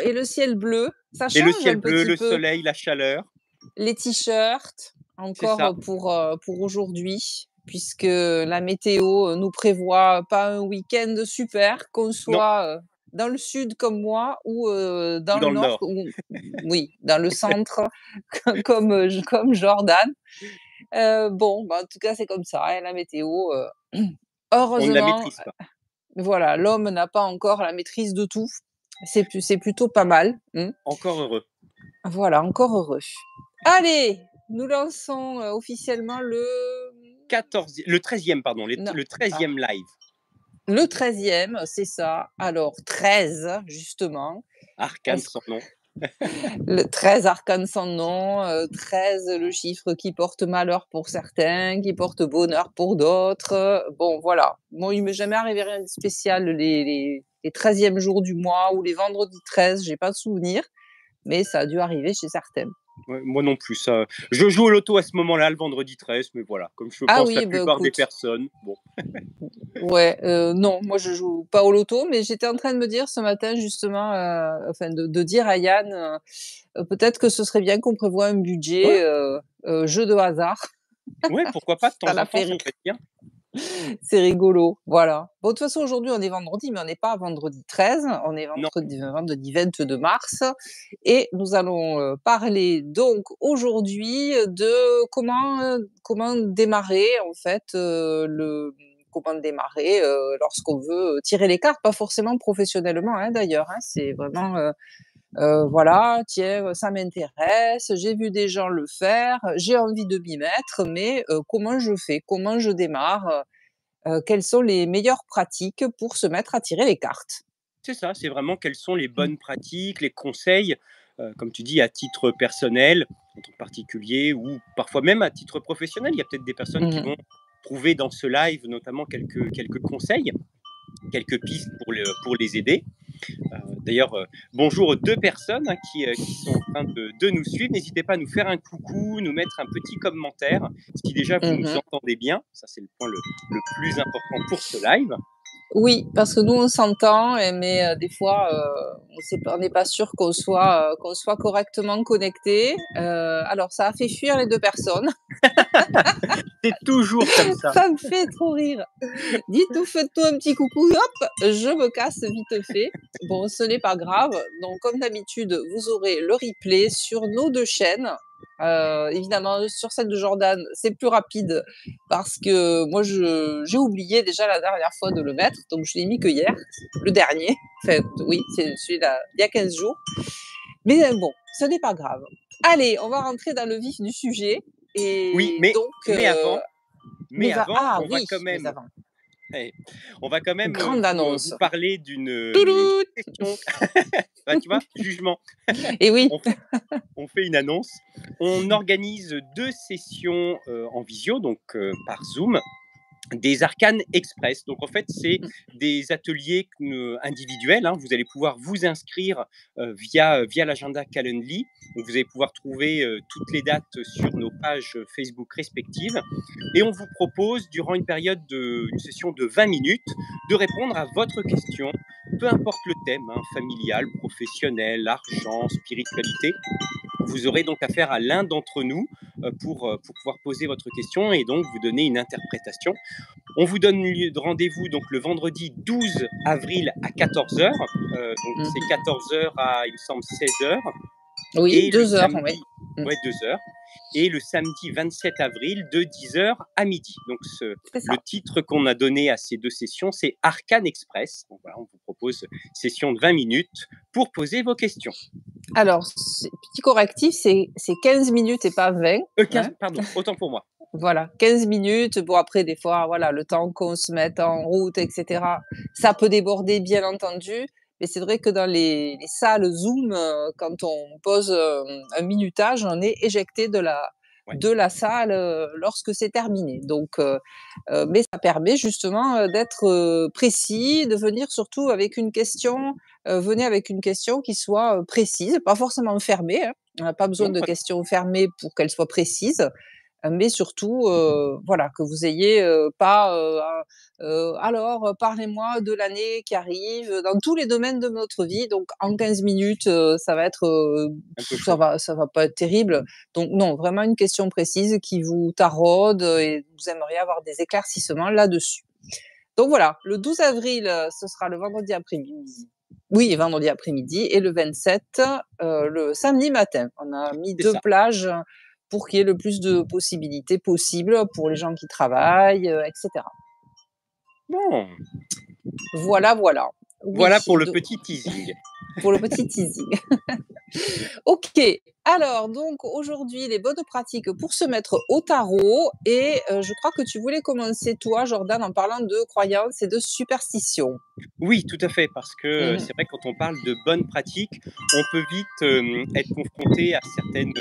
et le ciel bleu. Ça Et le change ciel un bleu, petit le peu. soleil, la chaleur. Les t-shirts, C'est ça. encore pour aujourd'hui, puisque la météo nous prévoit pas un week-end super, qu'on Non, soit dans le sud comme moi ou ou dans le dans le nord, nord. oui, dans le centre comme Jordan. Bon, bah, en tout cas, c'est comme ça, hein, la météo. On ne la Heureusement, maîtrise pas. voilà, l'homme n'a pas encore la maîtrise de tout. C'est plutôt pas mal. Encore heureux. Voilà, encore heureux. Allez, nous lançons officiellement Le 13e, pardon, non, le ah, 13e live. le 13e, c'est ça. Alors, 13, justement. Arcane Est-ce sans nom. le 13 arcane sans nom, 13, le chiffre qui porte malheur pour certains, qui porte bonheur pour d'autres. Bon, voilà. Bon, il m'est jamais arrivé rien de spécial les 13e jours du mois ou les vendredis 13, j'ai pas de souvenir, mais ça a dû arriver chez certains. Ouais, moi non plus. Ça. Je joue au loto à ce moment-là, le vendredi 13, mais voilà, comme je Ah pense la oui, bah, plupart des écoute. personnes. Bon, Ouais, non, moi je joue pas au loto, mais j'étais en train de me dire ce matin justement, enfin de dire à Yann, peut-être que ce serait bien qu'on prévoie un ouais, budget, jeu de hasard. ouais, pourquoi pas de Ça temps l'a en fait temps, ça rire. peut être bien. C'est rigolo, voilà. Bon, de toute façon, aujourd'hui, on est vendredi, mais on n'est pas vendredi 13, on est Non, vendredi 22 mars et nous allons, parler donc aujourd'hui de comment démarrer en fait, comment démarrer, lorsqu'on veut, tirer les cartes, pas forcément professionnellement, hein, d'ailleurs, hein. C'est vraiment, voilà, tiens, ça m'intéresse, j'ai vu des gens le faire, j'ai envie de m'y mettre, mais comment je fais? Comment je démarre? Quelles sont les meilleures pratiques pour se mettre à tirer les cartes? c'est ça, c'est vraiment quelles sont les Mmh. bonnes pratiques, les conseils, comme tu dis, à titre personnel, en tant que particulier, ou parfois même à titre professionnel. Il y a peut-être des personnes qui Mmh. vont trouver dans ce live notamment quelques conseils, quelques pistes pour les aider. D'ailleurs, bonjour aux deux personnes, hein, qui sont en train de nous suivre. N'hésitez pas à nous faire un coucou, nous mettre un petit commentaire, si déjà vous nous Mmh. entendez bien. Ça, c'est le point le plus important pour ce live. Oui, parce que nous, on s'entend mais des fois, on n'est pas sûr qu'on soit correctement connectés. Alors ça a fait fuir les 2 personnes. C'est toujours comme ça. Ça me fait trop rire. Dites-nous, faites-nous un petit coucou, hop, je me casse vite fait. Bon, ce n'est pas grave. Donc, comme d'habitude, vous aurez le replay sur nos 2 chaînes. Évidemment, sur celle de Jordan, c'est plus rapide parce que moi, j'ai oublié déjà la dernière fois de le mettre, donc je l'ai mis que hier, le dernier. Enfin, oui, c'est celui-là, il y a 15 jours. Mais bon, ce n'est pas grave. Allez, on va rentrer dans le vif du sujet. Oui, Et donc, mais avant, ah oui, mais avant, eh, on va quand même grande vous annonce. parler d'une Touloute. question. Bah, tu vois, jugement. Et oui. On, on fait une annonce. On organise 2 sessions en visio, donc par Zoom, des Arcanes Express. Donc en fait, c'est des ateliers individuels, hein. Vous allez pouvoir vous inscrire via l'agenda Calendly. Donc vous allez pouvoir trouver toutes les dates sur nos pages Facebook respectives. Et on vous propose, durant une session de 20 minutes, de répondre à votre question, peu importe le thème, hein, familial, professionnel, argent, spiritualité. Vous aurez donc affaire à l'un d'entre nous pour pouvoir poser votre question et donc vous donner une interprétation. On vous donne rendez-vous donc le vendredi 12 avril à 14 heures. Donc c'est Mmh. 14 heures à, il me semble, 16 heures. Oui, Et le 2 heures, oui. samedi, Mmh. ouais, 2 heures. Et le samedi 27 avril de 10 heures à midi. Donc C'est le ça. titre qu'on a donné à ces 2 sessions, c'est Arcane Express. Donc voilà, on vous propose session de 20 minutes pour poser vos questions. Alors, petit correctif, c'est 15 minutes et pas 20, hein. Pardon, autant pour moi. Voilà, 15 minutes. Bon, après, des fois, voilà, le temps qu'on se mette en route, et cetera, ça peut déborder, bien entendu. Mais c'est vrai que dans les salles Zoom, quand on pose, un minutage, on est éjecté Ouais. de la salle, lorsque c'est terminé. Donc, mais ça permet justement, d'être, précis, de venir surtout avec une question, venez avec une question qui soit, précise, pas forcément fermée, hein. On n'a pas besoin Non, de pas- questions fermées pour qu'elles soient précises. mais surtout, voilà, que vous ayez, pas, «Alors, parlez-moi de l'année qui arrive», dans tous les domaines de notre vie, donc en 15 minutes, ça va être, Un peu ça chaud. va ça va pas être terrible. Donc non, vraiment une question précise qui vous taraude, et vous aimeriez avoir des éclaircissements là-dessus. Donc voilà, le 12 avril, ce sera le vendredi après-midi. Oui, vendredi après-midi, et le 27, le samedi matin. On a mis C'est 2 ça. plages pour qu'il y ait le plus de possibilités possibles pour les gens qui travaillent, et cetera. Bon, Voilà, voilà. Oui, voilà pour le do petit teasing. pour le petit teasing. OK. Alors donc aujourd'hui, les bonnes pratiques pour se mettre au tarot, et je crois que tu voulais commencer toi, Jordan, en parlant de croyances et de superstitions. Oui, tout à fait, parce que, Mmh. c'est vrai que quand on parle de bonnes pratiques, on peut vite, être confronté à certaines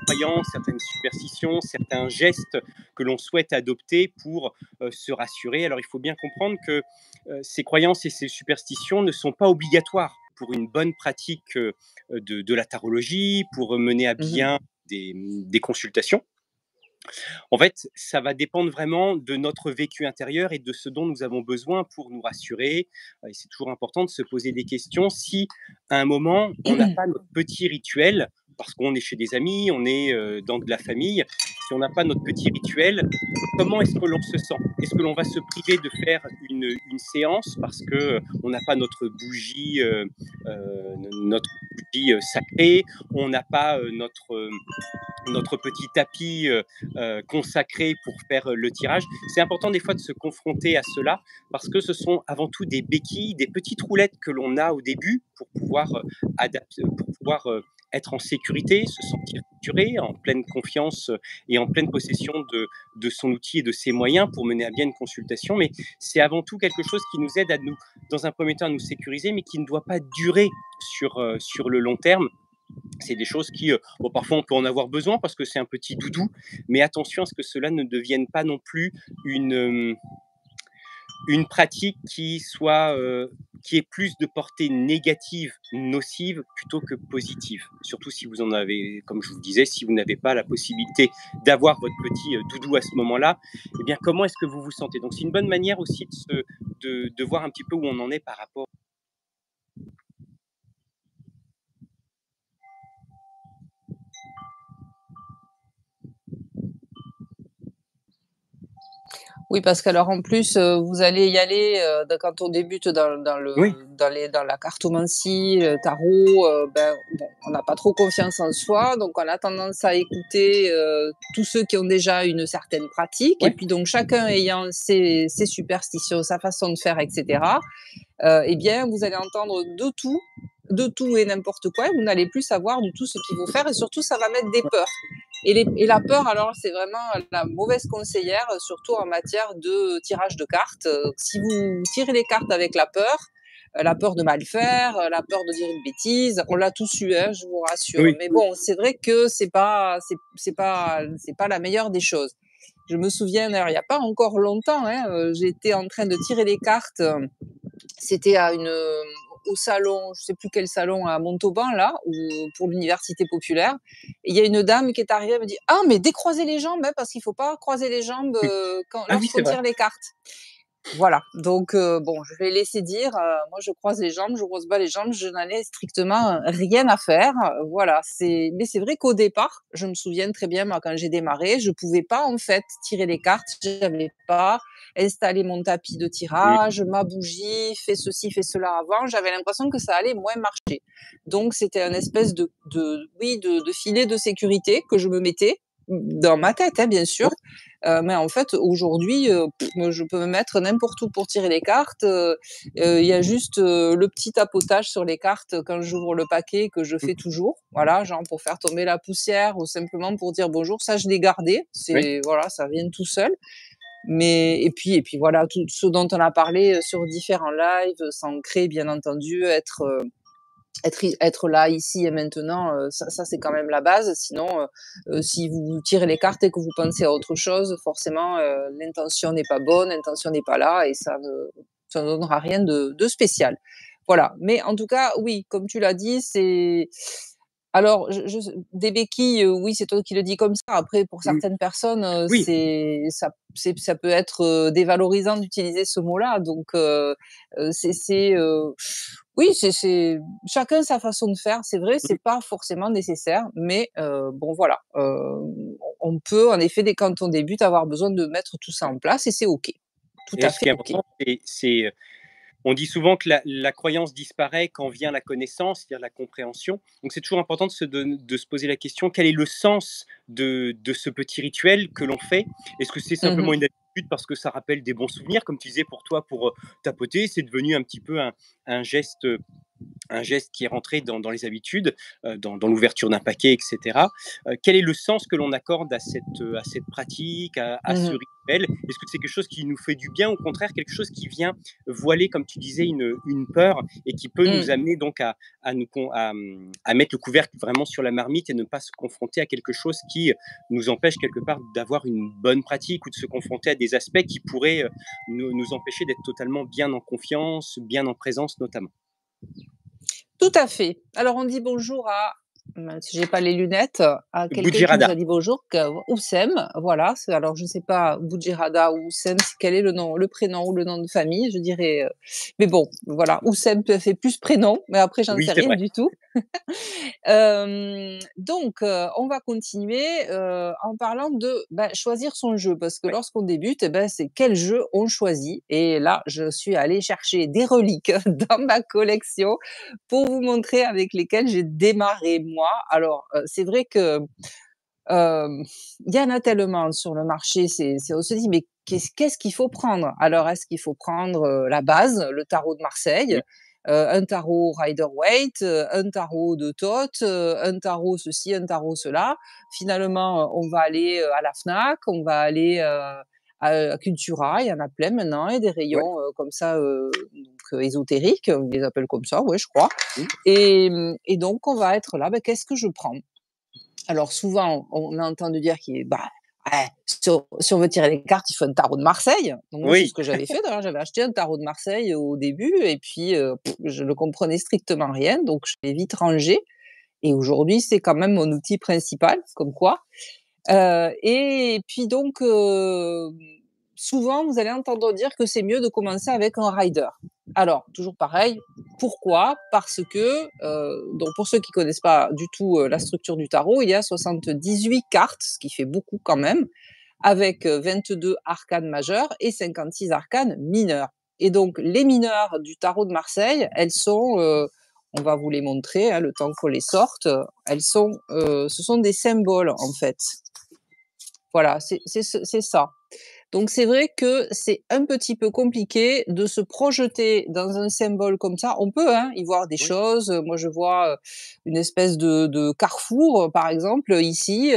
croyances, certaines superstitions, certains gestes que l'on souhaite adopter pour, se rassurer. Alors il faut bien comprendre que, ces croyances et ces superstitions ne sont pas obligatoires pour une bonne pratique, de la tarologie, pour mener à Mmh. bien des consultations. En fait, ça va dépendre vraiment de notre vécu intérieur et de ce dont nous avons besoin pour nous rassurer. Et c'est toujours important de se poser des questions. Si à un moment, on n'a pas notre petit rituel, parce qu'on est chez des amis, on est dans de la famille, si on n'a pas notre petit rituel, comment est-ce que l'on se sent? Est-ce que l'on va se priver de faire une séance parce que on n'a pas notre bougie, notre bougie sacrée, on n'a pas notre petit tapis consacré pour faire le tirage. C'est important des fois de se confronter à cela parce que ce sont avant tout des béquilles, des petites roulettes que l'on a au début pour pouvoir adapter, pour pouvoir être en sécurité, se sentir rassuré, en pleine confiance et en pleine possession de son outil et de ses moyens pour mener à bien une consultation. Mais c'est avant tout quelque chose qui nous aide à nous, dans un premier temps, à nous sécuriser, mais qui ne doit pas durer sur le long terme. C'est des choses qui, bon, parfois on peut en avoir besoin parce que c'est un petit doudou, mais attention à ce que cela ne devienne pas non plus une pratique qui ait plus de portée négative, nocive, plutôt que positive. Surtout si vous en avez, comme je vous disais, si vous n'avez pas la possibilité d'avoir votre petit doudou à ce moment-là, eh bien comment est-ce que vous vous sentez? Donc c'est une bonne manière aussi de voir un petit peu où on en est par rapport. Oui, parce qu'alors en plus, vous allez y aller, quand on débute Oui, dans la cartomancie, le tarot, ben, bon, on n'a pas trop confiance en soi, donc on a tendance à écouter, tous ceux qui ont déjà une certaine pratique, et oui, puis donc chacun ayant ses superstitions, sa façon de faire, et cetera, eh bien, vous allez entendre de tout et n'importe quoi, et vous n'allez plus savoir du tout ce qu'il faut faire, et surtout ça va mettre des peurs. Et la peur, alors, c'est vraiment la mauvaise conseillère, surtout en matière de tirage de cartes. Si vous tirez les cartes avec la peur de mal faire, la peur de dire une bêtise, on l'a tous eu, hein, je vous rassure. oui, Mais bon, c'est vrai que c'est pas la meilleure des choses. Je me souviens, d'ailleurs, il n'y a pas encore longtemps, hein, j'étais en train de tirer les cartes. C'était au salon, je sais plus quel salon, à Montauban là, pour l'université populaire. Et il y a une dame qui est arrivée, elle me dit: «Ah, mais décroisez les jambes, hein, parce qu'il faut pas croiser les jambes, ah oui, c'est lorsqu'on vrai. tire les cartes». Voilà, donc bon, je l'ai laissé dire, moi je croise les jambes, je croise pas les jambes, je n'en ai strictement, rien à faire, voilà. Mais c'est vrai qu'au départ, je me souviens très bien, moi, quand j'ai démarré, je pouvais pas, en fait, tirer les cartes. J'avais pas installé mon tapis de Mmh. tirage, ma bougie, fait ceci, fait cela avant. J'avais l'impression que ça allait moins marcher. Donc c'était un espèce de filet de sécurité que je me mettais, dans ma tête, hein, bien sûr. Ouais, Mais en fait, aujourd'hui, moi, je peux me mettre n'importe où pour tirer les cartes. Il y a juste, le petit tapotage sur les cartes quand j'ouvre le paquet que je mmh, fais toujours. Voilà, genre pour faire tomber la poussière ou simplement pour dire bonjour. Ça, je l'ai gardé. oui, C'est Voilà, ça vient tout seul. Mais et puis voilà, tout ce dont on a parlé, sur différents lives, s'ancrer bien entendu, être là, ici et maintenant, ça c'est quand même la base. Sinon, si vous tirez les cartes et que vous pensez à autre chose, forcément, l'intention n'est pas bonne, l'intention n'est pas là, et ça ne donnera rien de spécial. Voilà, mais en tout cas, oui, comme tu l'as dit, c'est Alors, des béquilles, oui, c'est toi qui le dis comme ça. Après, pour Mmh. certaines personnes, Oui, ça peut être, dévalorisant d'utiliser ce mot-là. Donc, oui, chacun sa façon de faire. C'est vrai, mmh c'est pas forcément nécessaire, mais, bon, voilà, on peut en effet, dès quand on débute, avoir besoin de mettre tout ça en place et c'est OK. Tout et à ce fait qui est OK. important, on dit souvent que la croyance disparaît quand vient la connaissance, c'est-à-dire la compréhension. Donc c'est toujours important de se poser la question, quel est le sens de ce petit rituel que l'on fait? Est-ce que c'est Mmh simplement mh. une habitude parce que ça rappelle des bons souvenirs, comme tu disais pour toi, pour tapoter, c'est devenu un petit peu un geste un geste qui est rentré dans les habitudes, dans l'ouverture d'un paquet, etc. Quel est le sens que l'on accorde à cette pratique, à ce Mmh. rituel? Est-ce que c'est quelque chose qui nous fait du bien, au contraire, quelque chose qui vient voiler, comme tu disais, une peur et qui peut nous Mmh. amener donc à mettre le couvercle vraiment sur la marmite et ne pas se confronter à quelque chose qui nous empêche quelque part d'avoir une bonne pratique ou de se confronter à des aspects qui pourraient nous empêcher d'être totalement bien en confiance, bien en présence notamment. Tout à fait. Alors on dit bonjour à mince, j'ai pas les lunettes, à quelqu'un qui nous Bujirada. a dit bonjour, Oussem, voilà, alors je ne sais pas Boudjirada ou Oussem, quel est le nom, le prénom ou le nom de famille, je dirais, mais bon, voilà, Oussem te fait plus prénom, mais après j'en Oui, sais c'est rien vrai. du tout. Donc, on va continuer, en parlant de, bah, choisir son jeu parce que Ouais. lorsqu'on débute et ben, c'est quel jeu on choisit et là, je suis allée chercher des reliques dans ma collection pour vous montrer avec lesquelles j'ai démarré moi. Alors, c'est vrai que, il y en a tellement sur le marché, on se dit: «Mais qu'est-ce qu'il faut prendre?» Alors est-ce qu'il faut prendre, la base, le tarot de Marseille, Mmh. un tarot Rider-Waite, un tarot de Thoth, un tarot ceci, un tarot cela? Finalement, on va aller, à la Fnac, on va aller, à Cultura, il y en a plein maintenant et des Ouais. rayons, comme ça, donc ésotériques, on les appelle comme ça, ouais, je crois Mmh. et donc on va être là, bah, qu'est-ce que je prends? Alors souvent, on a entendu dire bah, ouais, si on veut tirer les cartes, il faut un tarot de Marseille. Donc moi, c'est ce Oui. que j'avais fait d'ailleurs, j'avais acheté un tarot de Marseille au début et puis, je ne comprenais strictement rien, donc je l'ai vite rangé et aujourd'hui, c'est quand même mon outil principal, comme quoi. Et puis donc, souvent, vous allez entendre dire que c'est mieux de commencer avec un rider. Alors, toujours pareil, pourquoi? Parce que, donc pour ceux qui connaissent pas du tout, la structure du tarot, il y a 78 cartes, ce qui fait beaucoup quand même, avec, 22 arcanes majeures et 56 arcanes mineurs. Et donc les mineurs du tarot de Marseille, elles sont, on va vous les montrer, hein, le temps qu'on les sorte, elles sont, ce sont des symboles en fait. Voilà, c'est ça. Donc c'est vrai que c'est un petit peu compliqué de se projeter dans un symbole comme ça. On peut, hein, y voir des Oui. choses. Moi, je vois, une espèce de carrefour, par exemple, ici,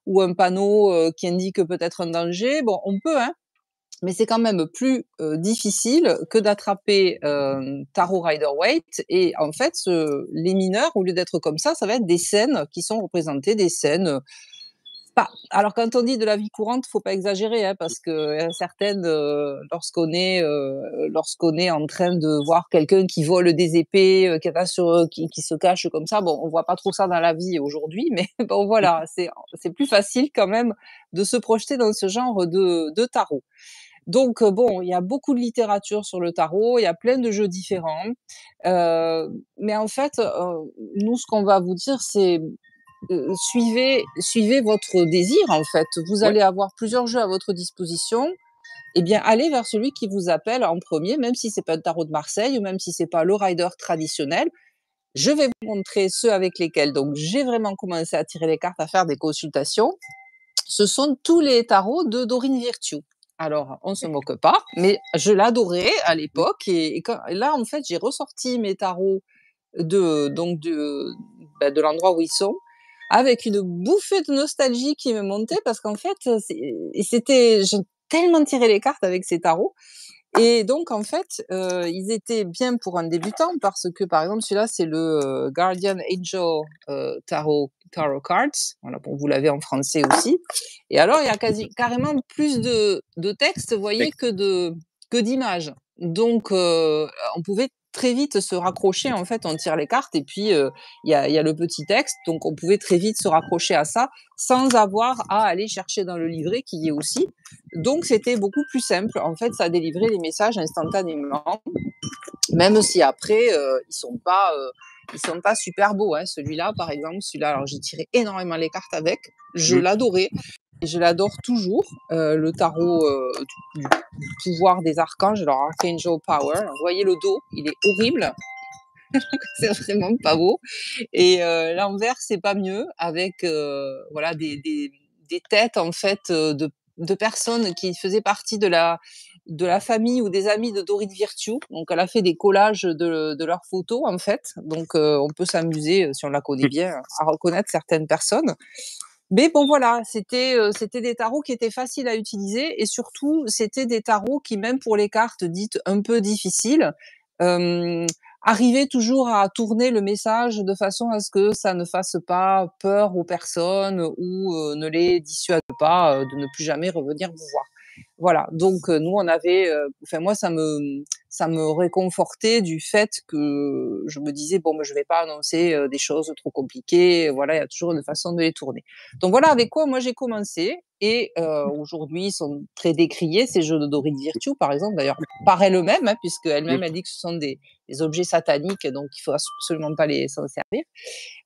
ou un panneau, qui indique peut-être un danger. Bon, on peut, hein, mais c'est quand même plus, difficile que d'attraper un tarot Rider-Waite et en fait, les mineurs, au lieu d'être comme ça va être des scènes qui sont représentées, des scènes, pas alors quand on dit de la vie courante, faut pas exagérer, hein, parce que, certaines, lorsqu'on est en train de voir quelqu'un qui vole des épées, qui se cache comme ça, bon, on voit pas trop ça dans la vie aujourd'hui, mais bon voilà, c'est plus facile quand même de se projeter dans ce genre de tarot. Donc, bon, il y a beaucoup de littérature sur le tarot, il y a plein de jeux différents, mais en fait, nous, ce qu'on va vous dire, c'est suivez votre désir en fait. Vous Ouais. allez avoir plusieurs jeux à votre disposition. Eh bien, allez vers celui qui vous appelle en premier, même si c'est pas le tarot de Marseille ou même si c'est pas le rider traditionnel. Je vais vous montrer ceux avec lesquels donc j'ai vraiment commencé à tirer les cartes, à faire des consultations. Ce sont tous les tarots de Dorine Virtue. Alors, on se moque pas, mais je l'adorais à Mmh. l'époque et là, en fait, j'ai ressorti mes tarots de l'endroit où ils sont, avec une bouffée de nostalgie qui me montait parce qu'en fait, j'ai tellement tiré les cartes avec ces tarots et donc en fait, ils étaient bien pour un débutant parce que, par exemple, celui-là, c'est le, Guardian Angel, Tarot Cards. Voilà, bon, vous l'avez en français aussi et alors il y a carrément plus de texte, vous voyez, Texte. que d'images. Donc on pouvait très vite se raccrocher, en fait, on tire les cartes et puis, il y a le petit texte, donc on pouvait très vite se raccrocher à ça, sans avoir à aller chercher dans le livret qui y est aussi. Donc c'était beaucoup plus simple. En fait, ça délivrait les messages instantanément, même si après, ils sont pas super beaux, hein. Celui-là, par exemple, celui-là, alors j'ai tiré énormément les cartes avec, je Mmh. l'adorais et je l'adore toujours, le tarot, du pouvoir des archanges, alors Archangel Power. Vous voyez le dos, il est horrible, c'est vraiment pas beau et l'envers, c'est pas mieux avec, voilà des têtes en fait, de personnes qui faisaient partie de la famille ou des amis de Dorine Virtue. Donc elle a fait des collages de leurs photos en fait, donc on peut s'amuser, si on la connaît bien, à reconnaître certaines personnes. Mais bon voilà, c'était des tarots qui étaient faciles à utiliser et surtout, c'était des tarots qui, même pour les cartes dites un peu difficiles, hem, arrivaient toujours à tourner le message de façon à ce que ça ne fasse pas peur aux personnes ou, ne les dissuade pas, de ne plus jamais revenir vous voir. Voilà, donc nous on avait, enfin moi ça me réconfortait du fait que je me disais: «Bon, ben, je vais pas annoncer, des choses trop compliquées, voilà, il y a toujours une façon de les tourner». Donc voilà avec quoi moi j'ai commencé et aujourd'hui ils sont très décriés ces jeux de Dorine Virtue par exemple, d'ailleurs par elle-même, hein, puisqu'elle-même Mmh. elle dit que ce sont des objets sataniques donc il faut absolument pas les s'en servir.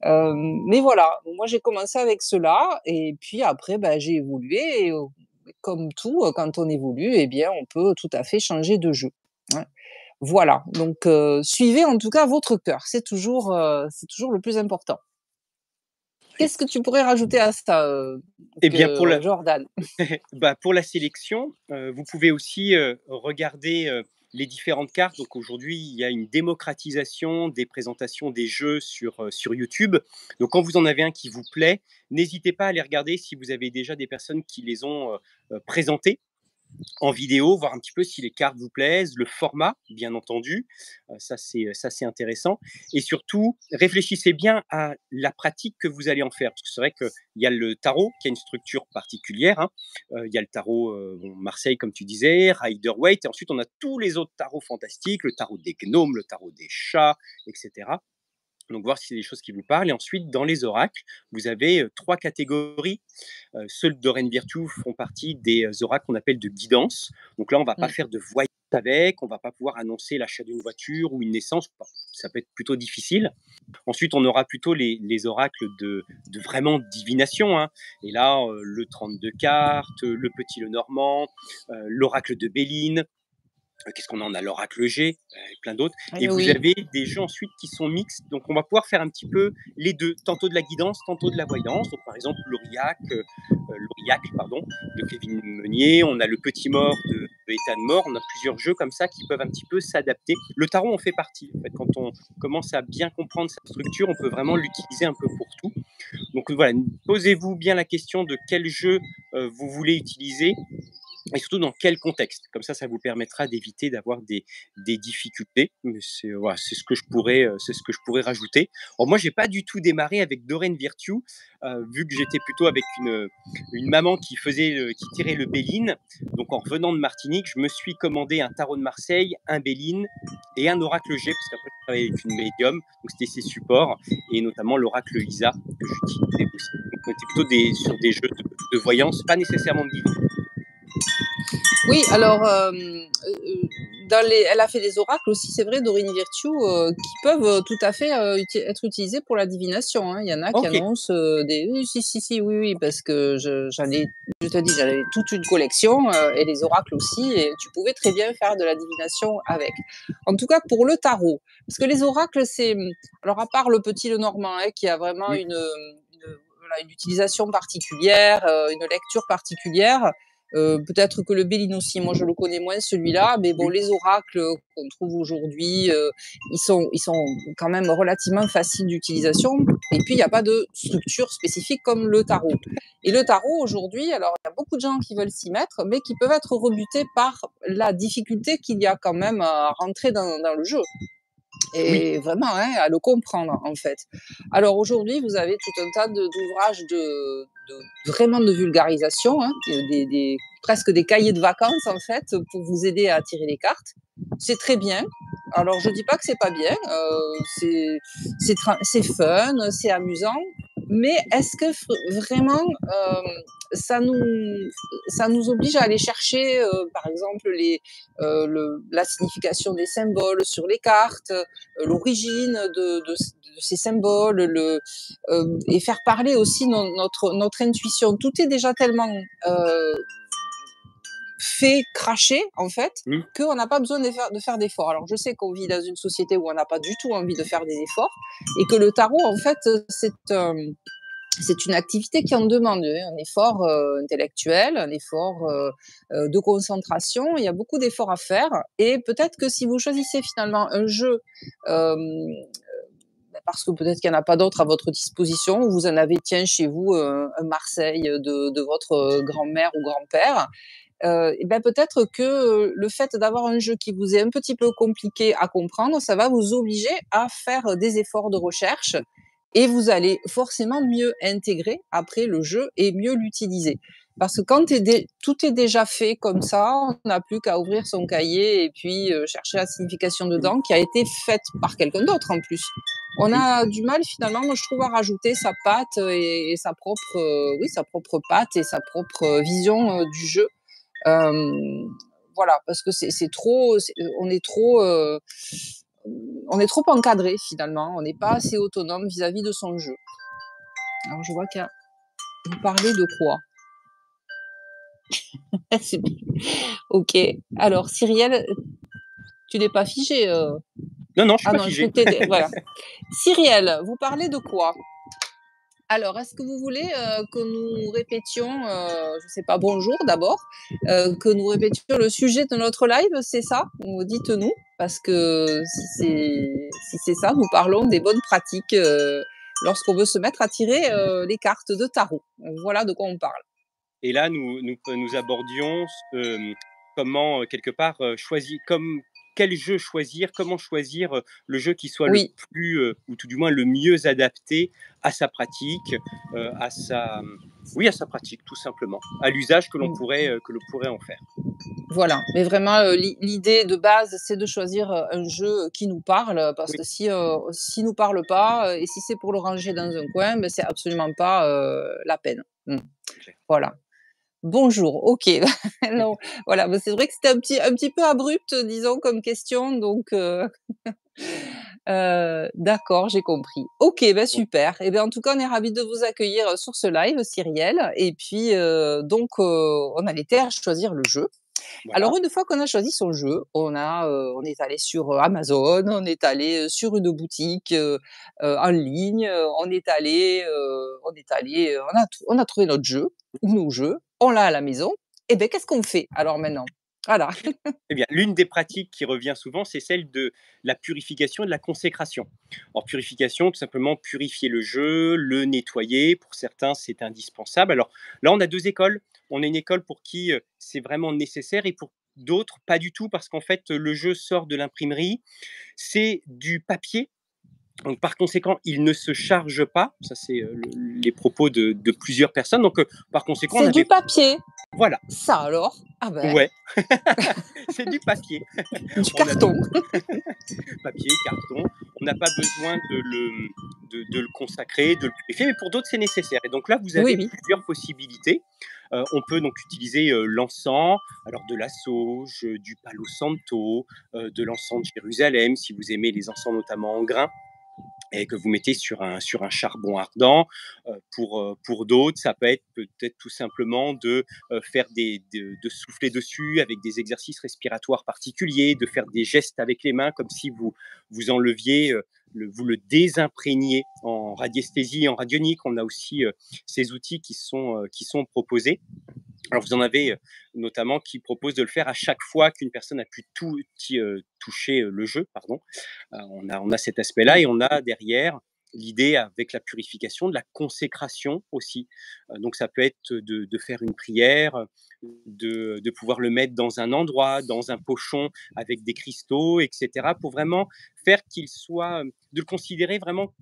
Mais voilà, moi j'ai commencé avec cela et puis après, bah, j'ai évolué et comme tout, quand on évolue eh bien on peut tout à fait changer de jeu. Ouais. Voilà, donc suivez en tout cas votre cœur, c'est toujours le plus important. Qu'est-ce que tu pourrais rajouter à ça, Et bien pour la Jordan? bah, pour la sélection, vous pouvez aussi, regarder, les différentes cartes. Donc aujourd'hui, il y a une démocratisation des présentations des jeux sur YouTube. Donc quand vous en avez un qui vous plaît, n'hésitez pas à les regarder si vous avez déjà des personnes qui les ont, présentés en vidéo, voir un petit peu si les cartes vous plaisent, le format, bien entendu, ça c'est intéressant. Et surtout, réfléchissez bien à la pratique que vous allez en faire, parce que c'est vrai qu'il y a le tarot qui a une structure particulière, hein. Il y a le tarot bon, Marseille, comme tu disais, Rider-Waite, et ensuite on a tous les autres tarots fantastiques, le tarot des gnomes, le tarot des chats, etc. Donc voir si c'est des choses qui vous parlent. Et ensuite, dans les oracles, vous avez 3 catégories. Ceux de Doreen Virtue font partie des oracles qu'on appelle de guidance. Donc là, on ne va pas Mmh. faire de voyance avec, on ne va pas pouvoir annoncer l'achat d'une voiture ou une naissance. Bon, ça peut être plutôt difficile. Ensuite, on aura plutôt les oracles de vraiment divination, hein. Et là, le 32 cartes, le petit Lenormand, l'oracle de Béline, qu'est-ce qu'on en a? L'oracle G, et plein d'autres. Et vous Oui. avez des jeux ensuite qui sont mixtes, donc on va pouvoir faire un petit peu les deux, tantôt de la guidance, tantôt de la voyance. Donc par exemple l'Aurillac, pardon, de Kevin Meunier, on a le Petit Mort de Ethan Moore, on a plusieurs jeux comme ça qui peuvent un petit peu s'adapter. Le tarot en fait partie. En fait, quand on commence à bien comprendre sa structure, on peut vraiment l'utiliser un peu pour tout. Donc voilà, posez-vous bien la question de quel jeu vous voulez utiliser et surtout dans quel contexte. Comme ça vous permettra d'éviter d'avoir des difficultés. Mais c'est voilà, c'est ce que je pourrais rajouter. Alors moi, j'ai pas du tout démarré avec Doreen Virtue, vu que j'étais plutôt avec une maman qui tirait le Béline. Donc en revenant de Martinique, je me suis commandé un tarot de Marseille, un Béline et un oracle G, parce qu'après je travaillais avec une médium, donc c'était ses supports, et notamment l'oracle Isa que j'utilisais aussi. Donc on était plutôt sur des jeux de voyance, pas nécessairement de divination. Oui, alors, elle a fait des oracles aussi, c'est vrai, Dorine Virtue, qui peuvent tout à fait être utilisés pour la divination, hein. Il y en a qui Ok. annoncent des. Oui, si, si, si, oui, oui, parce que je te dis, j'en avais toute une collection et les oracles aussi, et tu pouvais très bien faire de la divination avec. En tout cas, pour le tarot, parce que les oracles, alors, à part le petit Lenormand, hein, qui a vraiment voilà, une utilisation particulière, une lecture particulière. Peut-être que le Béline aussi, moi je le connais moins celui-là, mais bon, Oui. les oracles qu'on trouve aujourd'hui, ils sont quand même relativement faciles d'utilisation. Et puis il n'y a pas de structure spécifique comme le tarot. Et le tarot aujourd'hui, alors il y a beaucoup de gens qui veulent s'y mettre, mais qui peuvent être rebutés par la difficulté qu'il y a quand même à rentrer dans le jeu. Oui. Et vraiment, hein, à le comprendre, en fait. Alors aujourd'hui, vous avez tout un tas d'ouvrages vraiment de vulgarisation, hein, presque des cahiers de vacances, en fait, pour vous aider à tirer les cartes. C'est très bien. Alors je dis pas que c'est pas bien, c'est fun, c'est amusant, mais est-ce que vraiment, ça nous ça nous oblige à aller chercher, par exemple la signification des symboles sur les cartes, l'origine de ces symboles, et faire parler aussi notre intuition. Tout est déjà tellement, fait cracher, en fait, Mmh. qu'on n'a pas besoin de faire d'efforts. Alors, je sais qu'on vit dans une société où on n'a pas du tout envie de faire des efforts et que le tarot, en fait, c'est une activité qui en demande un effort intellectuel, un effort de concentration. Il y a beaucoup d'efforts à faire et peut-être que si vous choisissez finalement un jeu, parce que peut-être qu'il n'y en a pas d'autres à votre disposition, ou vous en avez, tiens, chez vous, un Marseille de votre grand-mère ou grand-père, et ben peut-être que le fait d'avoir un jeu qui vous est un petit peu compliqué à comprendre, ça va vous obliger à faire des efforts de recherche et vous allez forcément mieux intégrer après le jeu et mieux l'utiliser. Parce que quand tout est déjà fait comme ça, on n'a plus qu'à ouvrir son cahier et puis chercher la signification Mmh. dedans qui a été faite par quelqu'un d'autre en plus. On Mmh. a du mal finalement, moi je trouve, à rajouter sa patte et sa propre, oui, sa propre patte et sa propre vision du jeu. Voilà, parce que c'est trop, on est trop encadré finalement, on n'est pas assez autonome vis-à-vis de son jeu. Alors je vois qu'il y a vous parlez de quoi? C'est OK. Alors Cyrielle, tu n'es pas figé, Non, non, je suis ah pas non, je crois figé. que tu voilà. Cyrielle, vous parlez de quoi? Alors, est-ce que vous voulez, que nous répétions, je sais pas, bonjour d'abord, que nous répétions le sujet de notre live, c'est ça? Ou dites-nous, parce que si c'est ça, nous parlons des bonnes pratiques, lorsqu'on veut se mettre à tirer, les cartes de tarot. Voilà de quoi on parle. Et là, nous abordions comment, quelque part, quel jeu choisir, comment choisir le jeu qui soit le Oui, plus, ou tout du moins le mieux adapté à sa pratique, à sa, oui, à sa pratique, tout simplement, à l'usage que l'on pourrait en faire. voilà. Mais vraiment, l'idée de base, c'est de choisir, un jeu qui nous parle, parce Oui, que si nous parle pas, et si c'est pour le ranger dans un coin, ben, c'est absolument pas, la peine. Mmh. c'est clair. Voilà. Bonjour, OK. Non, voilà, bah, c'est vrai que c'était un petit peu abrupt, disons, comme question, donc d'accord, j'ai compris. OK, bah, Bon, super. Et bien, en tout cas, on est ravis de vous accueillir sur ce live, Cyrielle, et puis, donc on en était à choisir le jeu. voilà. Alors une fois qu'on a choisi son jeu, on est allé sur, Amazon, on est allé, sur une boutique, en ligne, on a trouvé notre jeu ou nos jeux, on l'a à la maison et beh, qu'est-ce qu'on fait alors maintenant? Voilà. Eh bien, l'une des pratiques qui revient souvent, c'est celle de la purification et de la consécration. En purification, tout simplement purifier le jeu, le nettoyer. Pour certains, c'est indispensable. Alors là, on a deux écoles. On a une école pour qui c'est vraiment nécessaire et pour d'autres, pas du tout, parce qu'en fait, le jeu sort de l'imprimerie. C'est du papier. Donc, par conséquent, il ne se charge pas. Ça, c'est les propos de plusieurs personnes. Donc, par conséquent, on C'est du avait. papier, Voilà. ça alors? Ah ben, Ouais, c'est du papier. du On a donc carton. papier, carton. On n'a pas besoin de le consacrer, de le purifier, mais pour d'autres, c'est nécessaire. Et donc là, vous Oui, avez oui. plusieurs possibilités. On peut donc utiliser l'encens, alors de la sauge, du palo santo, de l'encens de Jérusalem, si vous aimez les encens notamment en grains et que vous mettez sur un charbon ardent. Pour d'autres, ça peut être peut-être tout simplement faire de souffler dessus avec des exercices respiratoires particuliers, de faire des gestes avec les mains comme si vous enleviez, vous le désimprégniez en radiesthésie, en radionique. On a aussi ces outils qui sont proposés. Alors vous en avez notamment qui proposent de le faire à chaque fois qu'une personne a pu toucher le jeu, pardon. On a cet aspect-là Mmh. et on a derrière l'idée avec la purification de la consécration aussi. Donc ça peut être de faire une prière, de pouvoir le mettre dans un endroit, dans un pochon avec des cristaux, etc. Pour vraiment faire qu'il soit, de le considérer vraiment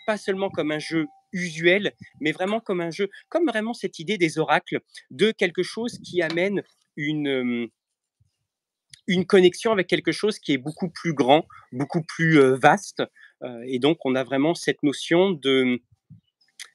pas seulement comme un jeu usuel, mais vraiment comme un jeu, comme vraiment cette idée des oracles, de quelque chose qui amène une, une connexion avec quelque chose qui est beaucoup plus grand, beaucoup plus vaste. Et donc, on a vraiment cette notion de,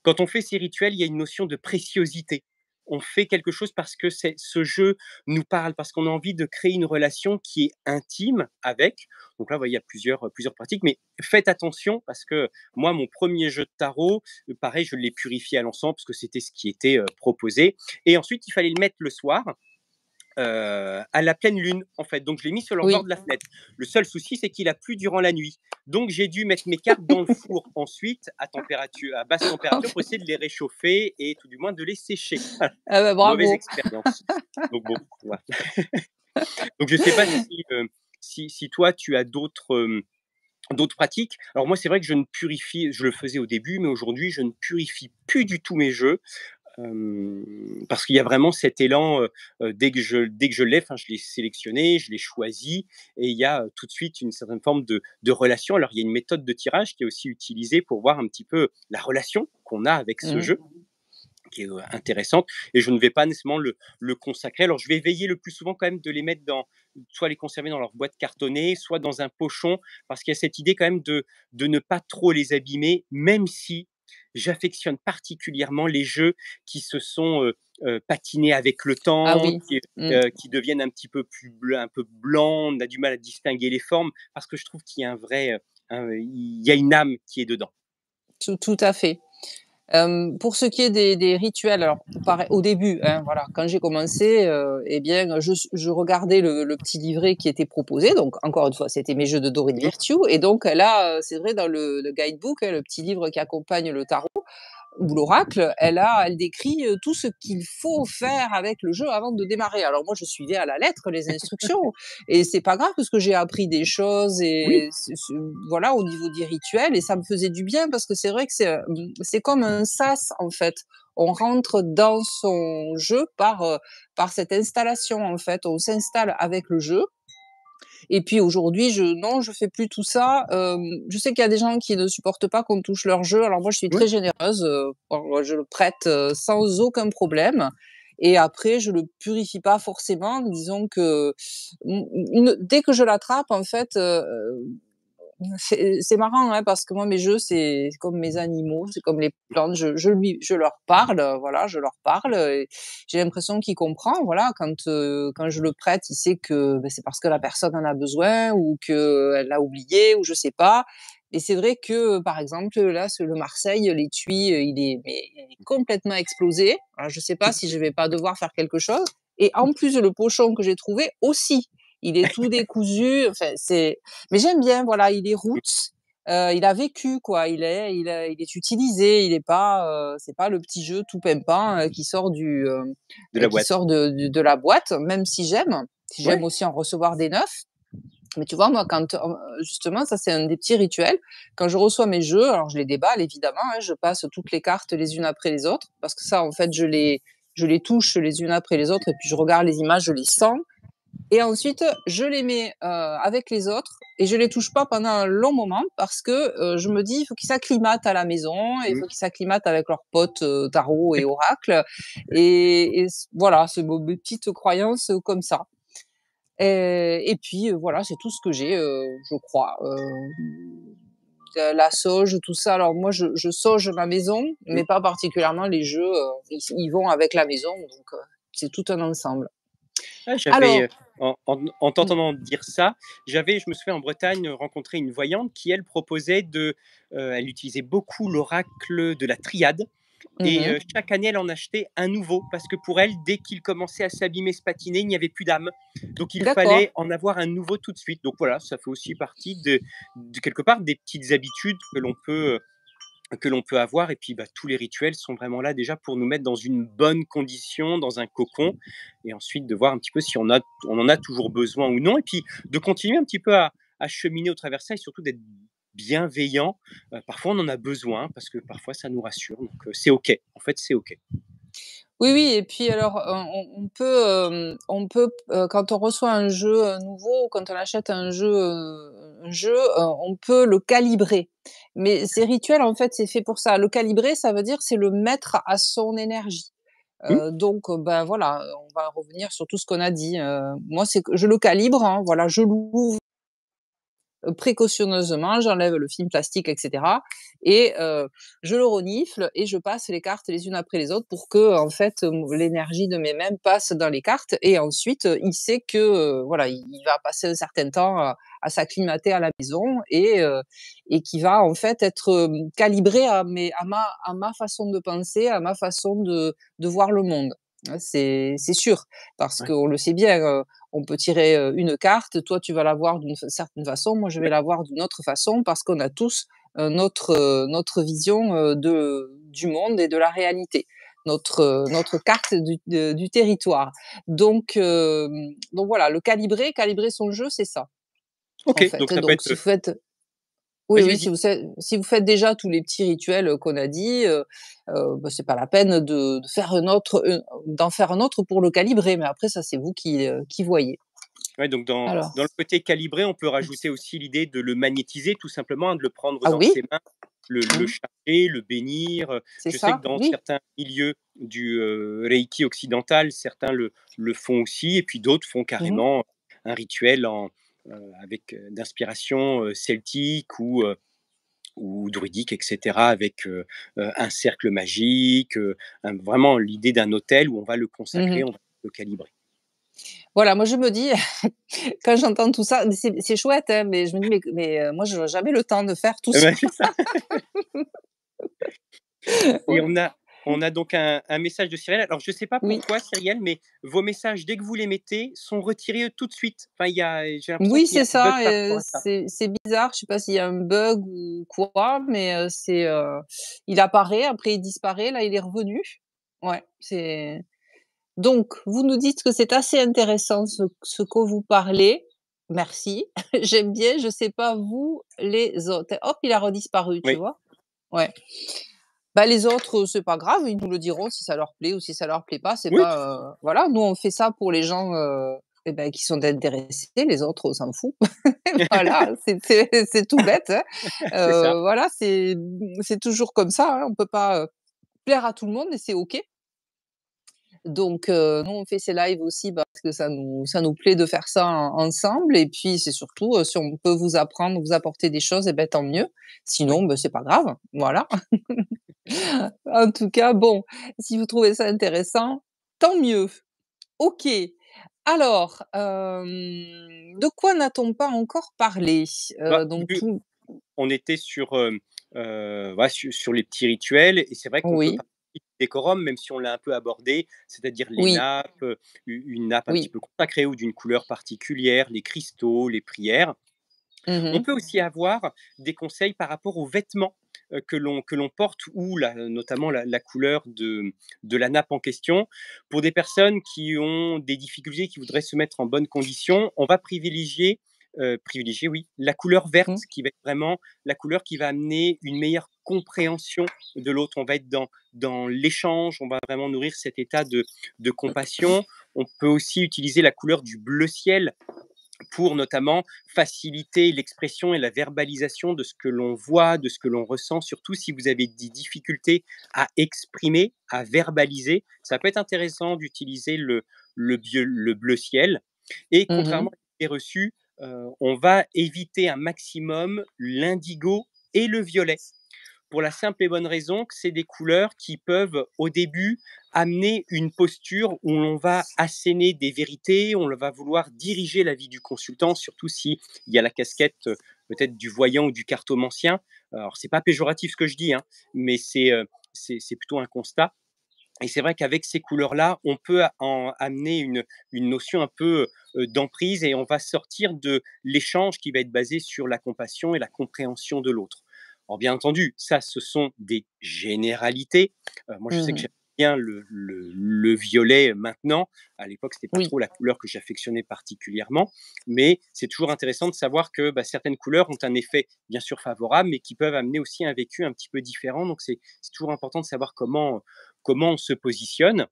quand on fait ces rituels, il y a une notion de préciosité. On fait quelque chose parce que ce jeu nous parle, parce qu'on a envie de créer une relation qui est intime avec. Donc là, vous voyez, il y a plusieurs pratiques, mais faites attention parce que moi, mon premier jeu de tarot, pareil, je l'ai purifié à l'encens parce que c'était ce qui était proposé. Et ensuite, il fallait le mettre le soir à la pleine lune, en fait. Donc, je l'ai mis sur le bord Oui. de la fenêtre. Le seul souci, c'est qu'il a plu durant la nuit. Donc, j'ai dû mettre mes cartes dans le four ensuite, à basse température, pour essayer de les réchauffer et tout du moins de les sécher. Voilà. Ah bah, Mauvaise bravo. expérience. Donc, bon, voilà. Donc, je ne sais pas si toi, tu as d'autres pratiques. Alors moi, c'est vrai que je le faisais au début, mais aujourd'hui, je ne purifie plus du tout mes jeux. Parce qu'il y a vraiment cet élan, dès que je l'ai, enfin, je l'ai sélectionné, je l'ai choisi et il y a tout de suite une certaine forme de relation. Alors, il y a une méthode de tirage qui est aussi utilisée pour voir un petit peu la relation qu'on a avec ce Mmh. jeu, qui est intéressante. Et je ne vais pas nécessairement le consacrer. Alors, je vais veiller le plus souvent quand même de les mettre soit les conserver dans leur boîte cartonnée, soit dans un pochon, parce qu'il y a cette idée quand même de ne pas trop les abîmer, même si j'affectionne particulièrement les jeux qui se sont patinés avec le Ah temps, oui. Mmh. qui deviennent un petit peu un peu blancs, on a du mal à distinguer les formes, parce que je trouve qu'il y a il y a une âme qui est dedans. Tout à fait. Pour ce qui est des rituels, alors pareil au début, hein, voilà, quand j'ai commencé, eh bien, je regardais le petit livret qui était proposé, donc encore une fois, c'était mes jeux de Dorine Mhm. Virtue et donc là, c'est vrai dans le guidebook, hein, le petit livre qui accompagne le tarot ou l'oracle, elle décrit, tout ce qu'il faut faire avec le jeu avant de démarrer. Alors moi, je suivais à la lettre les instructions et c'est pas grave parce que j'ai appris des choses Oui, et voilà, au niveau des rituels et ça me faisait du bien parce que c'est vrai que c'est comme un sas, en fait. On rentre dans son jeu par cette installation, en fait. On s'installe avec le jeu et puis aujourd'hui, non, je fais plus tout ça. Je sais qu'il y a des gens qui ne supportent pas qu'on touche leur jeu. Alors moi, je suis oui. très généreuse. Bon, je le prête sans aucun problème. Et après, je le purifie pas forcément. Disons que dès que je l'attrape, en fait, c'est marrant, hein, parce que moi, mes jeux, c'est comme mes animaux, c'est comme les plantes. Je leur parle, voilà, je leur parle. Et j'ai l'impression qu'il comprend, voilà, quand je le prête, il sait que ben, c'est parce que la personne en a besoin ou qu'elle l'a oublié ou je sais pas. Et c'est vrai que, par exemple, là, le Marseille, l'étui, il est complètement explosé. Alors, je sais pas si je vais pas devoir faire quelque chose. Et en plus, le pochon que j'ai trouvé aussi, il est tout décousu. Enfin, mais j'aime bien, voilà, il est roots, il a vécu quoi, il est utilisé, il est pas, c'est pas le petit jeu tout pimpant, De la qui boîte. sort de la boîte, même si j'aime Ouais. aussi en recevoir des neufs. Mais tu vois, moi, justement, ça, c'est un des petits rituels. Quand je reçois mes jeux, alors je les déballe évidemment, hein, je passe toutes les cartes les unes après les autres, parce que ça, en fait, je les touche les unes après les autres, et puis je regarde les images, je les sens, et ensuite, je les mets, avec les autres et je les touche pas pendant un long moment parce que, je me dis: «Il faut qu'ils s'acclimatent à la maison, il Mmh. faut qu'ils s'acclimatent avec leurs potes, tarot et oracle» et voilà, c'est mes petites croyances, comme ça. Et puis, voilà, c'est tout ce que j'ai, je crois, la sauge, tout ça. Alors moi, je sauge ma maison, Mmh. mais pas particulièrement les jeux, ils vont avec la maison, donc c'est tout un ensemble. Ah, Alors en mmh, t'entendant dire ça, je me souviens en Bretagne, rencontrer une voyante qui, elle, proposait elle utilisait beaucoup l'oracle de la Triade et mmh. chaque année, elle en achetait un nouveau parce que pour elle, dès qu'il commençait à s'abîmer, se patiner, il n'y avait plus d'âme. Donc il D'accord. fallait en avoir un nouveau tout de suite. Donc voilà, ça fait aussi partie de quelque part des petites habitudes que l'on peut avoir. Et puis, bah, tous les rituels sont vraiment là déjà pour nous mettre dans une bonne condition, dans un cocon, et ensuite de voir un petit peu si on en a toujours besoin ou non, et puis de continuer un petit peu à cheminer au travers de ça, et surtout d'être bienveillant. Parfois, on en a besoin parce que parfois, ça nous rassure. Donc, c'est OK. En fait, c'est OK. Oui, oui et puis alors, on peut, quand on reçoit un jeu, nouveau, quand on achète un jeu, on peut le calibrer. Mais ces rituels, en fait, c'est fait pour ça. Le calibrer, ça veut dire c'est le mettre à son énergie. Mmh. Donc ben, voilà, on va revenir sur tout ce qu'on a dit. Moi, c'est que je le calibre, hein, voilà, je l'ouvre précautionneusement, j'enlève le film plastique et cetera et je le renifle et je passe les cartes les unes après les autres pour que, en fait, l'énergie de mes mains passe dans les cartes et ensuite, il sait que, voilà, il va passer un certain temps à s'acclimater à la maison et qui va, en fait, être, calibré à ma façon de penser, à ma façon de voir le monde. Hein, c'est sûr parce Ouais. qu'on le sait bien, on peut tirer, une carte, toi tu vas la voir d'une certaine façon, moi je vais Ouais. la voir d'une autre façon parce qu'on a tous, notre vision, du monde et de la réalité. Notre carte du territoire. Donc voilà, le calibrer son jeu, c'est ça, en OK, donc fait. ça peut Donc être, si vous faites oui, vas-y, oui, vas-y. si vous faites déjà tous les petits rituels, qu'on a dit, bah, c'est pas la peine de faire un autre, d'en faire un autre pour le calibrer, mais après ça, c'est vous qui voyez. Ouais, donc Alors dans le côté calibré, on peut rajouter aussi l'idée de le magnétiser tout simplement, hein, de le prendre ah dans oui? ses mains, le Mmh. charger, le bénir, C'est je sais que ça? dans Oui. certains milieux du, reiki occidental, certains le font aussi et puis d'autres font Mmh mh. carrément un rituel avec, d'inspiration, celtique ou druidique et cetera avec, un cercle magique, vraiment l'idée d'un autel où on va le consacrer, Mmh. on va le calibrer. Voilà, moi je me dis quand j'entends tout ça, mais c'est chouette, hein, mais je me dis: «Mais moi j'aurais jamais le temps de faire tout ça». Ouais, c'est ça. Et on a donc un message de Cyrielle. Alors je ne sais pas Oui. pourquoi Cyrielle, mais vos messages, dès que vous les mettez, sont retirés, tout de suite. Enfin, j'ai l'impression Oui, qu'il y a c'est un bug ça, par rapport à ça. c'est bizarre, je sais pas s'il y a un bug ou quoi, mais il apparaît, après il disparaît, là il est revenu. Ouais, c'est donc vous nous dites que c'est assez intéressant ce que vous parlez. Merci, j'aime bien, je sais pas vous les autres. Hop, il a redisparu, tu Oui, vois? Ouais. Bah, les autres, c'est pas grave, ils nous le diront si ça leur plaît ou si ça leur plaît pas, c'est oui, pas, voilà, nous on fait ça pour les gens, et bah, qui sont intéressés, les autres, on s'en fout. Voilà, c'est tout bête, hein. c'est ça. Voilà, c'est toujours comme ça, hein, on peut pas, plaire à tout le monde et c'est OK. Donc nous on fait ces lives aussi parce que ça nous plaît de faire ça ensemble et puis c'est surtout, si on peut vous apprendre, vous apporter des choses et ben tant mieux. Oui. Sinon, bah, c'est pas grave, voilà. En tout cas, bon, si vous trouvez ça intéressant, tant mieux. OK. Alors, de quoi n'a-t-on pas encore parlé? Bah, Donc vu tout on était voilà, sur les petits rituels et c'est vrai qu'on peut oui, parler du décorum, même si on l'a un peu abordé, c'est-à-dire les oui. nappes, une nappe un petit Oui. peu consacrée ou d'une couleur particulière, les cristaux, les prières. On Mmh. peut aussi avoir des conseils par rapport aux vêtements, que l'on porte ou notamment la couleur de la nappe en question. Pour des personnes qui ont des difficultés, qui voudraient se mettre en bonne condition, on va privilégier, oui, la couleur verte Mmh. qui va être vraiment la couleur qui va amener une meilleure compréhension de l'autre. On va être dans l'échange, on va vraiment nourrir cet état de compassion. On peut aussi utiliser la couleur du bleu ciel pour notamment faciliter l'expression et la verbalisation de ce que l'on voit, de ce que l'on ressent, surtout si vous avez des difficultés à exprimer, à verbaliser. Ça peut être intéressant d'utiliser le bleu ciel. Et contrairement Mmh. à l'idée reçue, on va éviter un maximum l'indigo et le violet pour la simple et bonne raison que c'est des couleurs qui peuvent, au début, amener une posture où l'on va asséner des vérités, on va vouloir diriger la vie du consultant, surtout s'il y a la casquette peut-être du voyant ou du cartomancien. Alors, c'est pas péjoratif ce que je dis, hein, mais c'est plutôt un constat. Et c'est vrai qu'avec ces couleurs-là, on peut amener une notion un peu d'emprise et on va sortir de l'échange qui va être basé sur la compassion et la compréhension de l'autre. Alors bien entendu, ça, ce sont des généralités. Moi, je sais que Mmh. j'aime bien le violet maintenant. À l'époque, c'était pas Oui. trop la couleur que j'affectionnais particulièrement, mais c'est toujours intéressant de savoir que bah, certaines couleurs ont un effet bien sûr favorable, mais qui peuvent amener aussi un vécu un petit peu différent. Donc c'est toujours important de savoir comment on se positionne.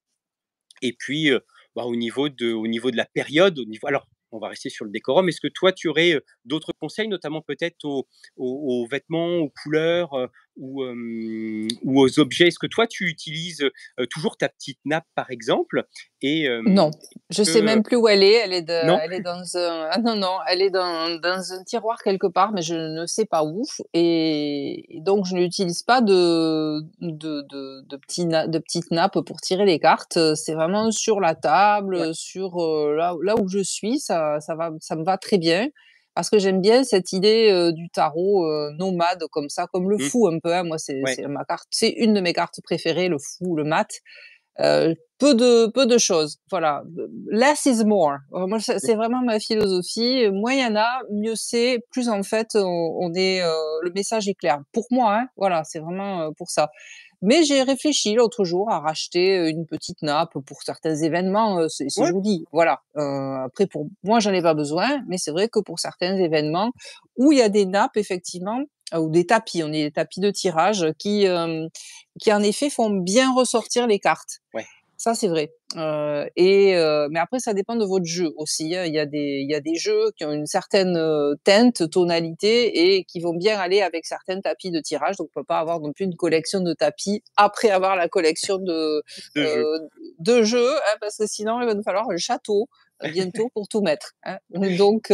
Et puis, bah, au niveau de la période, alors, on va rester sur le décorum. Est-ce que toi, tu aurais d'autres conseils, notamment peut-être aux vêtements, aux couleurs, ou aux objets. Est-ce que toi, tu utilises toujours ta petite nappe, par exemple, et Non, je sais que, même plus où elle est. non? Elle est dans un ah non, non, elle est dans un tiroir quelque part, mais je ne sais pas où et donc je n'utilise pas de petites nappes pour tirer les cartes. C'est vraiment sur la Ouais. table, là où je suis, ça me va très bien parce que j'aime bien cette idée, du tarot, nomade comme ça, comme le Mmh. fou un peu, hein. Moi, Ouais. c'est ma carte, c'est une de mes cartes préférées, le fou, le mat. Peu de choses, voilà. Less is more. Moi, c'est vraiment ma philosophie. Moins il y en a, mieux c'est. Plus en fait, on est, le message est clair. Pour moi, hein, voilà, c'est vraiment, pour ça. Mais j'ai réfléchi l'autre jour à racheter, une petite nappe pour certains événements, c'est Ouais. joli, voilà. Après pour moi, j'en ai pas besoin, mais c'est vrai que pour certains événements où il y a des nappes effectivement, ou des tapis, on dit des tapis de tirage qui en effet font bien ressortir les cartes. Ouais. Ça, c'est vrai, mais après ça dépend de votre jeu aussi, hein. Il y a des jeux qui ont une certaine, teinte, tonalité et qui vont bien aller avec certains tapis de tirage, donc on peut pas avoir non plus une collection de tapis après avoir la collection De jeu. heu, de jeux, hein, parce que sinon il va nous falloir un château, bientôt pour tout mettre, hein. Donc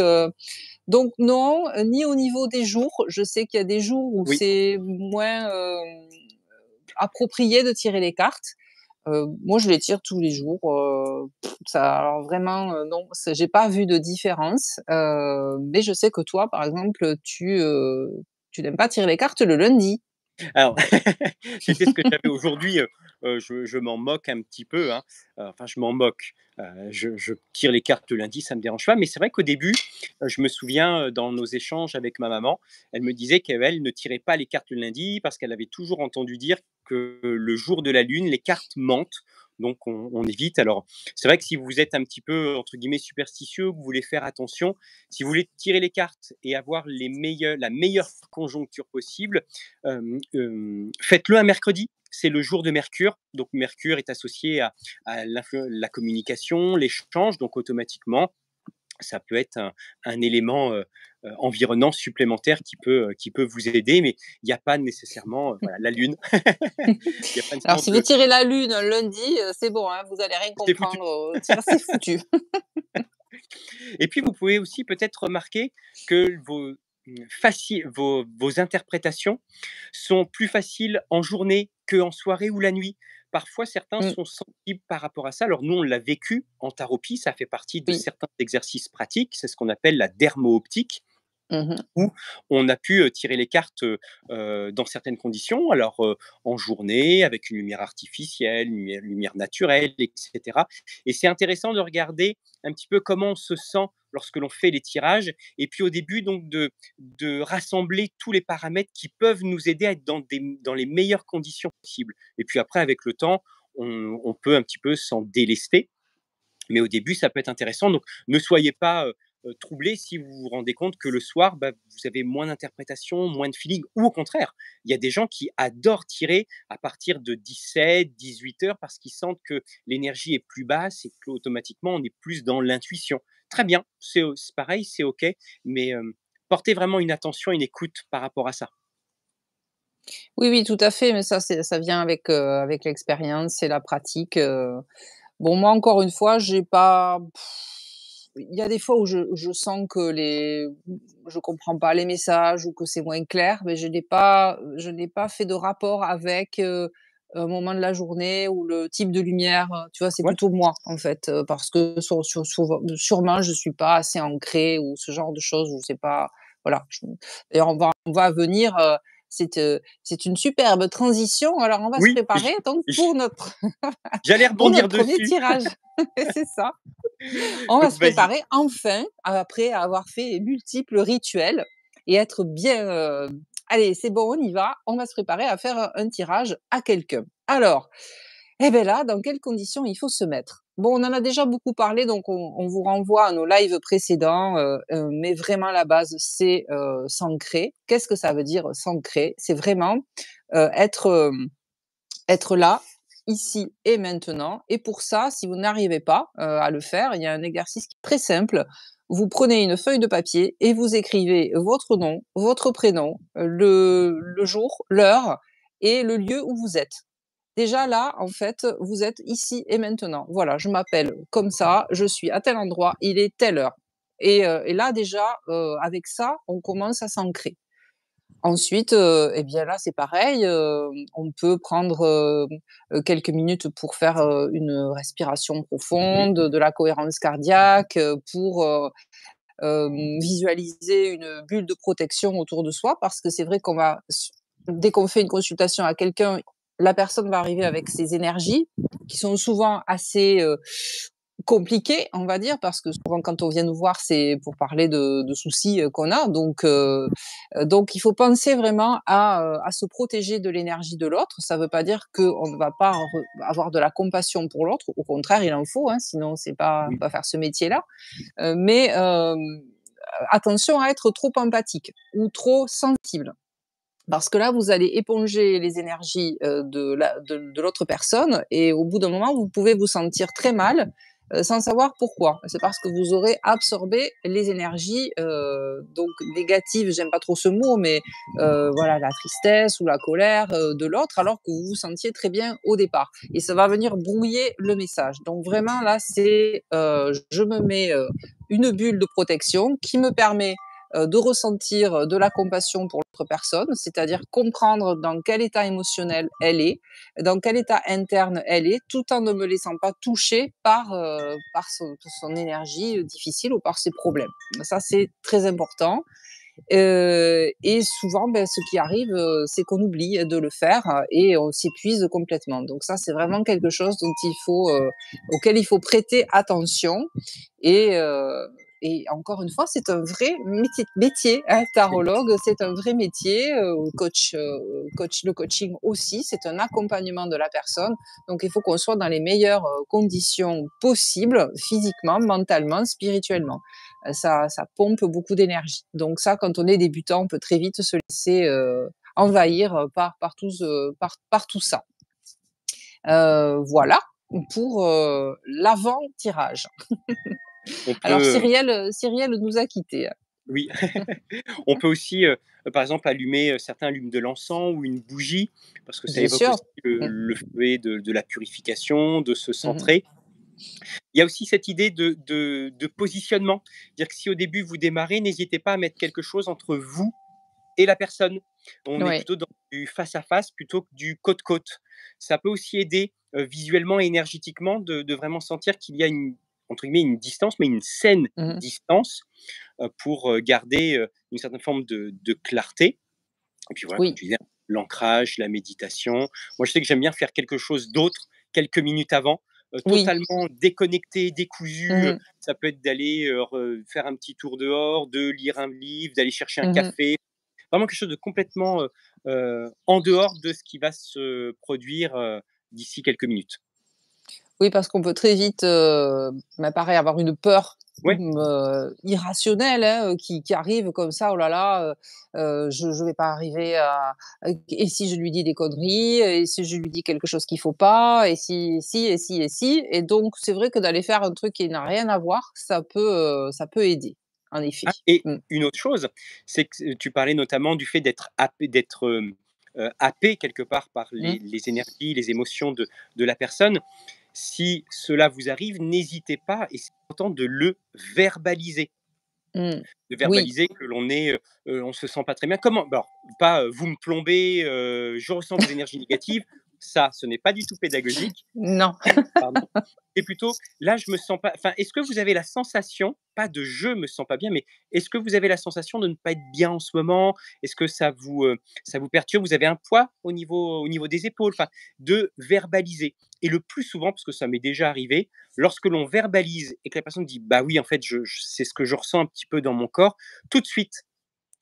non, ni au niveau des jours. Je sais qu'il y a des jours où Oui. c'est moins, approprié de tirer les cartes. Moi, je les tire tous les jours, ça alors vraiment, non, j'ai pas vu de différence, mais je sais que toi, par exemple, tu n'aimes pas tirer les cartes le lundi. Alors, c'était ce que j'avais aujourd'hui, je m'en moque un petit peu, hein, enfin je m'en moque, je tire les cartes le lundi, ça me dérange pas, mais c'est vrai qu'au début, je me souviens, dans nos échanges avec ma maman, elle me disait qu'elle ne tirait pas les cartes le lundi parce qu'elle avait toujours entendu dire que le jour de la lune, les cartes mentent, donc on évite. Alors, c'est vrai que si vous êtes un petit peu, entre guillemets, «superstitieux», que vous voulez faire attention, si vous voulez tirer les cartes et avoir la meilleure conjoncture possible, faites-le un mercredi. C'est le jour de Mercure. Donc Mercure est associé à la communication, l'échange. Donc automatiquement, ça peut être un élément environnant supplémentaire qui peut vous aider, mais il n'y a pas nécessairement voilà, la Lune. Il n'y a pas Alors nécessairement si vous de... tirez la lune un lundi, c'est bon, hein, vous allez rien C'est foutu. comprendre au tir, c'est foutu. Et puis, vous pouvez aussi peut-être remarquer que vos interprétations sont plus faciles en journée qu'en soirée ou la nuit. Parfois, certains Mmh, sont sensibles par rapport à ça. Alors, nous, on l'a vécu en taropie, ça fait partie de oui. certains exercices pratiques. C'est ce qu'on appelle la dermo-optique Mmh. où on a pu, tirer les cartes, dans certaines conditions. Alors, en journée, avec une lumière artificielle, une lumière naturelle et cetera, et c'est intéressant de regarder un petit peu comment on se sent lorsque l'on fait les tirages et puis au début donc de rassembler tous les paramètres qui peuvent nous aider à être dans les meilleures conditions possibles et puis après avec le temps, on peut un petit peu s'en délester mais au début, ça peut être intéressant. Donc, ne soyez pas troublés si vous vous rendez compte que le soir, bah, vous avez moins d'interprétation, moins de feeling. Ou au contraire, il y a des gens qui adorent tirer à partir de 17, 18 heures parce qu'ils sentent que l'énergie est plus basse et qu'automatiquement, on est plus dans l'intuition. Très bien, c'est pareil, c'est OK. Mais portez vraiment une attention, une écoute par rapport à ça. Oui, oui, tout à fait, mais ça vient avec l'expérience et la pratique. Bon, moi, encore une fois, j'ai pas il y a des fois où je sens que je comprends pas les messages ou que c'est moins clair, mais je n'ai pas fait de rapport avec, un moment de la journée ou le type de lumière, tu vois? C'est Ouais, plutôt moi, en fait, parce que sûrement je suis pas assez ancrée ou ce genre de choses, je sais pas, voilà, d'ailleurs on va venir, c'est une superbe transition. Alors on va se oui, préparer donc j'allais pour rebondir notre premier dessus. tirage. C'est ça. On va Donc, se vas-y. préparer enfin, après avoir fait multiples rituels et être bien, «Allez, c'est bon, on y va». On va se préparer à faire un tirage à quelqu'un. Alors, eh beh, là, dans quelles conditions il faut se mettre? Bon, on en a déjà beaucoup parlé, donc on vous renvoie à nos lives précédents, mais vraiment la base, c'est, s'ancrer. Qu'est-ce que ça veut dire, s'ancrer? C'est vraiment, être, être là, ici et maintenant et pour ça, si vous n'arrivez pas, à le faire, il y a un exercice qui est très simple. vous prenez une feuille de papier et vous écrivez votre nom, votre prénom, le jour, l'heure et le lieu où vous êtes. Déjà là, en fait, vous êtes ici et maintenant. Voilà, je m'appelle comme ça, je suis à tel endroit, il est telle heure. Et là déjà, avec ça, on commence à s'ancrer. Ensuite, et bien là, c'est pareil, on peut prendre, quelques minutes pour faire, une respiration Mmh. profonde, de la cohérence cardiaque, pour, visualiser une bulle de protection autour de soi. Parce que c'est vrai qu'on va s dès qu'on fait une consultation à quelqu'un, la personne va arriver avec ses énergies qui sont souvent assez, compliquées, on va dire, parce que souvent quand on vient nous voir, c'est pour parler de soucis, qu'on a. Donc il faut penser vraiment à se protéger de l'énergie de l'autre. Ça ne veut pas dire qu'on ne va pas avoir de la compassion pour l'autre. Au contraire, il en faut, hein, sinon c'est pas Oui. pas faire ce métier-là. Mais attention à être trop empathique ou trop sensible. Parce que là, vous allez éponger les énergies de l'autre personne et au bout d'un moment, vous pouvez vous sentir très mal sans savoir pourquoi. C'est parce que vous aurez absorbé les énergies donc négatives, j'aime pas trop ce mot, mais voilà, la tristesse ou la colère de l'autre, alors que vous vous sentiez très bien au départ. Et ça va venir brouiller le message. Donc vraiment, là, c'est je me mets une bulle de protection qui me permet de ressentir de la compassion pour l'autre personne, c'est-à-dire comprendre dans quel état émotionnel elle est, dans quel état interne elle est, tout en ne me laissant pas toucher par son énergie difficile ou par ses problèmes. Ça, c'est très important. Et souvent, ben, ce qui arrive, c'est qu'on oublie de le faire et on s'épuise complètement. Donc ça, c'est vraiment quelque chose auquel il faut prêter attention. Et encore une fois, c'est un vrai métier, hein, tarologue, c'est un vrai métier. Le coaching aussi, c'est un accompagnement de la personne. Donc il faut qu'on soit dans les meilleures conditions possibles, physiquement, mentalement, spirituellement. Ça pompe beaucoup d'énergie. Donc ça, quand on est débutant, on peut très vite se laisser envahir par tout ça. Voilà pour l'avant-tirage. On Alors peut, Cyrielle nous a quittés. oui, on peut aussi, par exemple, allumer, certains allument de l'encens ou une bougie, parce que ça Bien évoque sûr. aussi Mmh. le fait de la purification, de se Mmh mh. centrer. Il y a aussi cette idée de positionnement. Dire que si au début vous démarrez, n'hésitez pas à mettre quelque chose entre vous et la personne. On est Ouais. plutôt dans du face à face plutôt que du côte-côte. Ça peut aussi aider, visuellement et énergétiquement de vraiment sentir qu'il y a une entre guillemets «une distance», mais une saine Mmh mh. distance, pour, garder, une certaine forme de clarté. Et puis voilà, comme Oui. tu disais, l'ancrage, la méditation. Moi, je sais que j'aime bien faire quelque chose d'autre quelques minutes avant, Oui. totalement déconnecté, décousu. Mmh mh. Ça peut être d'aller faire un petit tour dehors, de lire un livre, d'aller chercher un Mmh mh. café. Vraiment quelque chose de complètement en dehors de ce qui va se produire d'ici quelques minutes. Oui, parce qu'on peut très vite, bah, pareil, avoir une peur, Ouais, irrationnelle, hein, qui arrive comme ça: «Oh là là, je vais pas arriver à et si je lui dis des conneries? Et si je lui dis quelque chose qu'il faut pas? Et si et si et si?» Et donc c'est vrai que d'aller faire un truc qui n'a rien à voir, ça peut aider, en effet. ah, et Mmh. une autre chose, c'est que tu parlais notamment du fait d'être happé, d'être happé quelque part par Mmh. les énergies, les émotions de la personne. Si cela vous arrive, n'hésitez pas, et c'est important de le verbaliser. Mmh. De Oui. verbaliser que l'on est, on se sent pas très bien. Comment alors pas, vous me plombez, je ressens vos énergies négatives, ça, ce n'est pas du tout pédagogique. Non. Pardon. Et plutôt, là, je me sens pas, enfin, est-ce que vous avez la sensation, pas de «je me sens pas bien», mais est-ce que vous avez la sensation de ne pas être bien en ce moment? Est-ce que ça vous perturbe? Vous avez un poids au niveau des épaules? Enfin, de verbaliser, et le plus souvent, parce que ça m'est déjà arrivé, lorsque l'on verbalise et que la personne dit: «Bah oui, en fait, je c'est ce que je ressens un petit peu dans mon corps», tout de suite,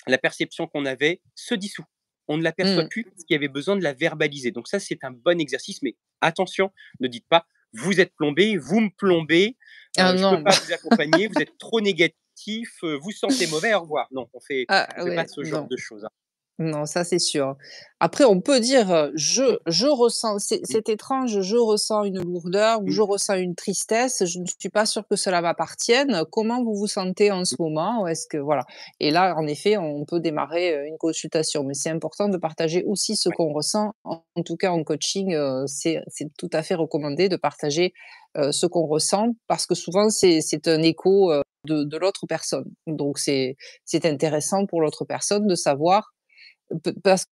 la perception qu'on avait se dissout. On ne l'aperçoit Mmh. plus parce qu'il y avait besoin de la verbaliser. Donc ça, c'est un bon exercice, mais attention, ne dites pas: «Vous êtes plombé, vous me plombez, Ah je ne peux non. pas vous accompagner, vous êtes trop négatif, vous sentez mauvais, au revoir». Non, Ah on fait pas ouais, ce genre non. de choses, hein. Non, ça c'est sûr. Après on peut dire, «Je ressens» Mmh, c'est étrange, «Je ressens une lourdeur» ou mmh, «Je ressens une tristesse, je ne suis pas sûre que cela m'appartienne. Comment vous vous sentez en ce mmh, moment?» Ou est-ce que voilà et là, en effet, on peut démarrer, une consultation. Mais c'est important de partager aussi ce ouais. qu'on ressent. En tout cas en coaching, c'est tout à fait recommandé de partager, ce qu'on ressent parce que souvent c'est un écho, de l'autre personne. Donc c'est intéressant pour l'autre personne de savoir parce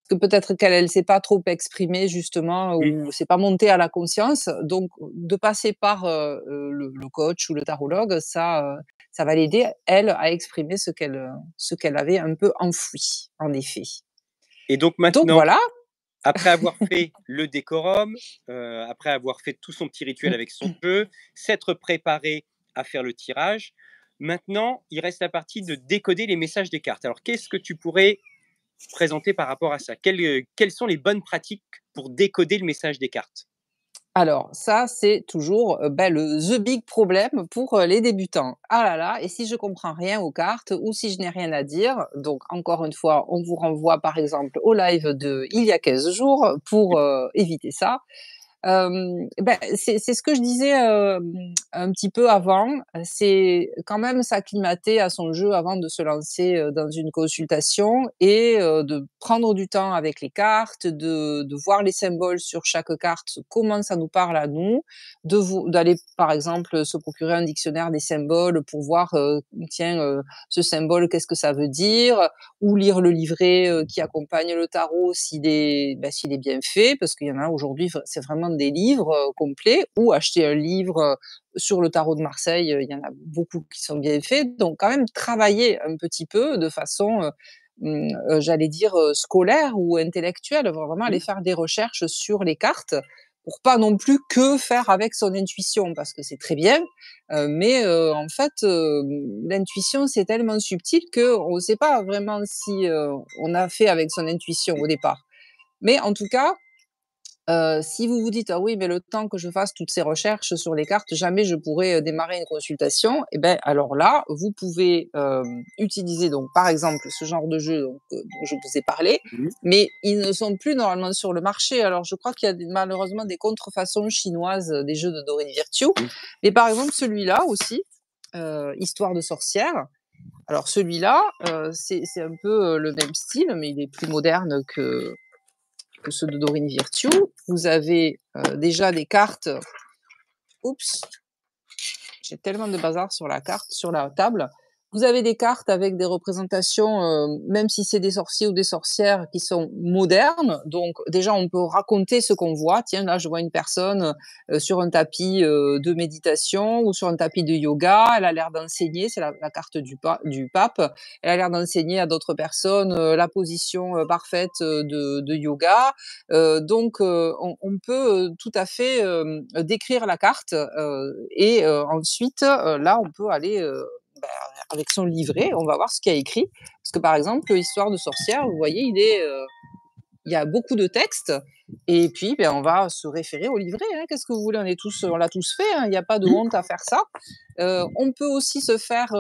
que peut-être qu'elle, elle s'est pas trop exprimée justement Mmh. ou c'est pas monté à la conscience, donc de passer par, le coach ou le tarologue, ça va l'aider, elle, à exprimer ce qu'elle avait un peu enfoui, en effet. Et donc Donc maintenant, voilà. après avoir fait le décorum, après avoir fait tout son petit rituel Mmh. avec son jeu, s'être préparé à faire le tirage, maintenant, il reste la partie de décoder les messages des cartes. Alors qu'est-ce que tu pourrais présenter par rapport à ça? Quelles sont les bonnes pratiques pour décoder le message des cartes? Alors ça, c'est toujours, le the big problème pour, les débutants. Ah là là et si je comprends rien aux cartes ou si je n'ai rien à dire, donc encore une fois, on vous renvoie par exemple au live de il y a 15 jours pour, éviter ça. C'est ce que je disais, un petit peu avant, c'est quand même s'acclimater à son jeu avant de se lancer, dans une consultation et de prendre du temps avec les cartes, de voir les symboles sur chaque carte, comment ça nous parle à nous, d'aller par exemple, se procurer un dictionnaire des symboles pour voir, tiens, ce symbole qu'est-ce que ça veut dire? Ou lire le livret, qui accompagne le tarot s'il est bien fait, parce qu'il y en a aujourd'hui, c'est vraiment des livres, complets ou acheter un livre, sur le tarot de Marseille, il y en a beaucoup qui sont bien faits. Donc quand même travailler un petit peu de façon, j'allais dire, scolaire ou intellectuelle, vraiment aller Mmh, faire des recherches sur les cartes pour pas non plus que faire avec son intuition parce que c'est très bien, mais en fait, l'intuition, c'est tellement subtil qu'on ne sait pas vraiment si, on a fait avec son intuition au départ. Mais en tout cas, si vous vous dites: «Ah oui, mais le temps que je fasse toutes ces recherches sur les cartes, jamais je pourrai, démarrer une consultation» et ben, alors là, vous pouvez, utiliser donc par exemple ce genre de jeu donc, dont je vous ai parlé, mmh, mais ils ne sont plus normalement sur le marché. Alors je crois qu'il y a malheureusement des contrefaçons chinoises, des jeux de Dorine Virtue, mmh, mais par exemple celui-là aussi, Histoire de sorcière. Alors celui-là, c'est un peu, le même style, mais il est plus moderne que ceux de Dorine Virtue. Vous avez déjà des cartes. Oups, j'ai tellement de bazar sur la carte, sur la table. Vous avez des cartes avec des représentations, même si c'est des sorciers ou des sorcières qui sont modernes. Donc déjà, on peut raconter ce qu'on voit. Tiens, là, je vois une personne sur un tapis de méditation ou sur un tapis de yoga. Elle a l'air d'enseigner. C'est la carte du pape. Elle a l'air d'enseigner à d'autres personnes la position parfaite de yoga. On peut tout à fait décrire la carte et ensuite, là, on peut aller bah, avec son livret, on va voir ce qu'il y a écrit. Parce que par exemple, Histoire de sorcière, vous voyez, il y a beaucoup de textes et puis, ben, on va se référer au livret, hein. Qu'est-ce que vous voulez? On l'a tous fait, hein, il n'y a pas de mmh. honte à faire ça. On peut aussi se faire,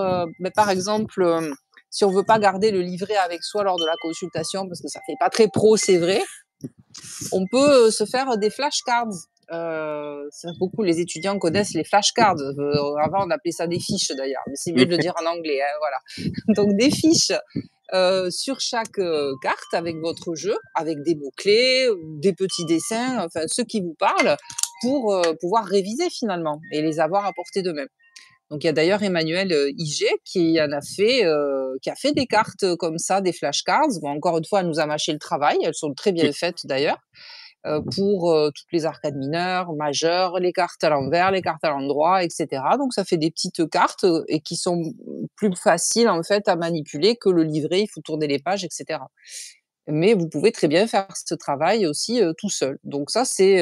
par exemple, si on veut pas garder le livret avec soi lors de la consultation parce que ça fait pas très pro, c'est vrai, on peut se faire des flashcards. Beaucoup les étudiants connaissent les flashcards. Avant, on appelait ça des fiches d'ailleurs, mais c'est mieux de le dire en anglais, hein, voilà. Donc des fiches sur chaque carte avec votre jeu, avec des mots-clés, des petits dessins, enfin ceux qui vous parlent, pour pouvoir réviser finalement et les avoir à portée de main. Donc il y a d'ailleurs Emmanuel Iger qui a fait des cartes comme ça, des flashcards. Bon, encore une fois, elle nous a mâché le travail. Elles sont très bien faites d'ailleurs pour toutes les arcades mineures, majeures, les cartes à l'envers, les cartes à l'endroit, etc. Donc ça fait des petites cartes et qui sont plus faciles en fait à manipuler que le livret. Il faut tourner les pages, etc. Mais vous pouvez très bien faire ce travail aussi tout seul. Donc ça, c'est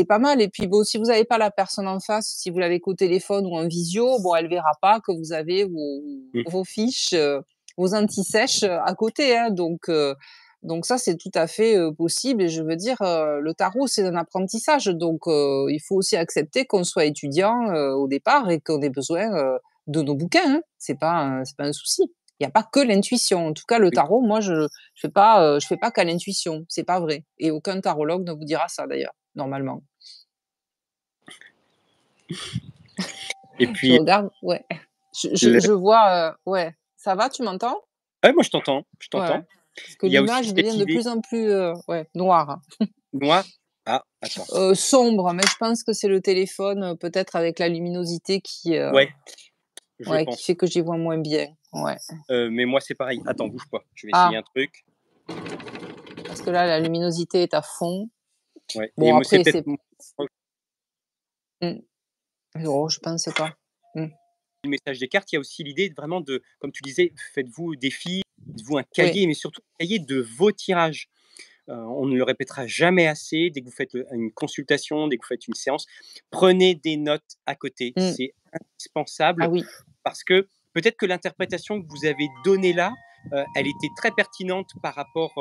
pas mal. Et puis bon, si vous n'avez pas la personne en face, si vous l'avez qu'au téléphone ou en visio, bon, elle verra pas que vous avez Mmh. vos fiches, vos anti-sèches à côté. Hein. Donc ça, c'est tout à fait possible. Et je veux dire, le tarot, c'est un apprentissage. Donc il faut aussi accepter qu'on soit étudiant au départ et qu'on ait besoin de nos bouquins. Hein. C'est pas un souci. Il y a pas que l'intuition. En tout cas, le Oui. tarot, moi, je fais pas qu'à l'intuition. C'est pas vrai et aucun tarologue ne vous dira ça d'ailleurs, normalement. Et Je puis, regarde ouais. le Je vois, ouais. Ça va, tu m'entends? ouais, moi je t'entends, je Ouais. t'entends. Parce que Il y a aussi l'image cette devient de idée plus en plus, ouais, noire. noire. Ah, attends. Sombre, mais je pense que c'est le téléphone, peut-être avec la luminosité Ouais, je ouais, qui pense. fait que j'y vois moins bien. Ouais. Mais moi c'est pareil. Attends, bouge pas. Je vais essayer Ah, un truc. parce que là, la luminosité est à fond. Ouais. Et Bon moi c'est après peut-être c'est mmh, oh, je pense pas. Mmh. le message des cartes. Il y a aussi l'idée vraiment de, comme tu disais, faites-vous des fiches, faites-vous un Oui. cahier, mais surtout un cahier de vos tirages. On ne le répétera jamais assez. Dès que vous faites une consultation, dès que vous faites une séance, prenez des notes à côté. Mmh. C'est Ah indispensable oui. parce que peut-être que l'interprétation que vous avez donnée là, elle était très pertinente par rapport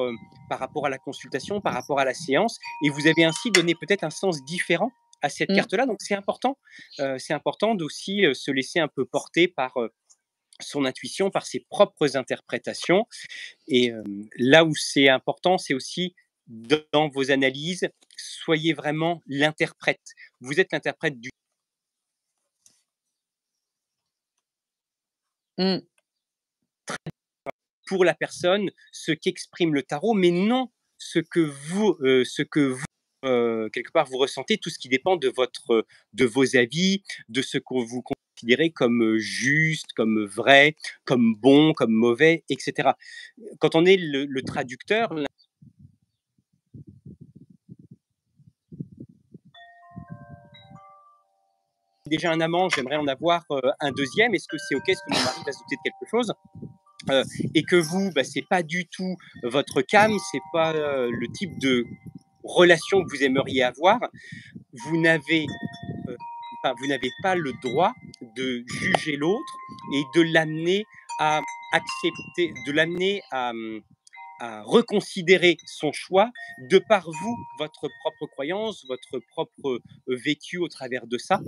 à la consultation, par rapport à la séance, et vous avez ainsi donné peut-être un sens différent à cette Mmh. carte-là. Donc c'est important d'aussi se laisser un peu porter par son intuition, par ses propres interprétations. Et là où c'est important, c'est aussi dans vos analyses, soyez vraiment l'interprète. Vous êtes l'interprète du Mmh. pour la personne, ce qu'exprime le tarot, mais non ce que vous quelque part vous ressentez, tout ce qui dépend de vos avis, de ce que vous considérez comme juste, comme vrai, comme bon, comme mauvais, etc. Quand on est le traducteur, déjà un amant, j'aimerais en avoir un deuxième. Est-ce que c'est ok? Est-ce que mon mari va se douter de quelque chose? Et que vous, bah, c'est pas du tout votre cam, c'est pas le type de relation que vous aimeriez avoir, vous n'avez vous n'avez pas le droit de juger l'autre et de l'amener à accepter, de l'amener à reconsidérer son choix de par vous, votre propre croyance, votre propre vécu au travers de ça.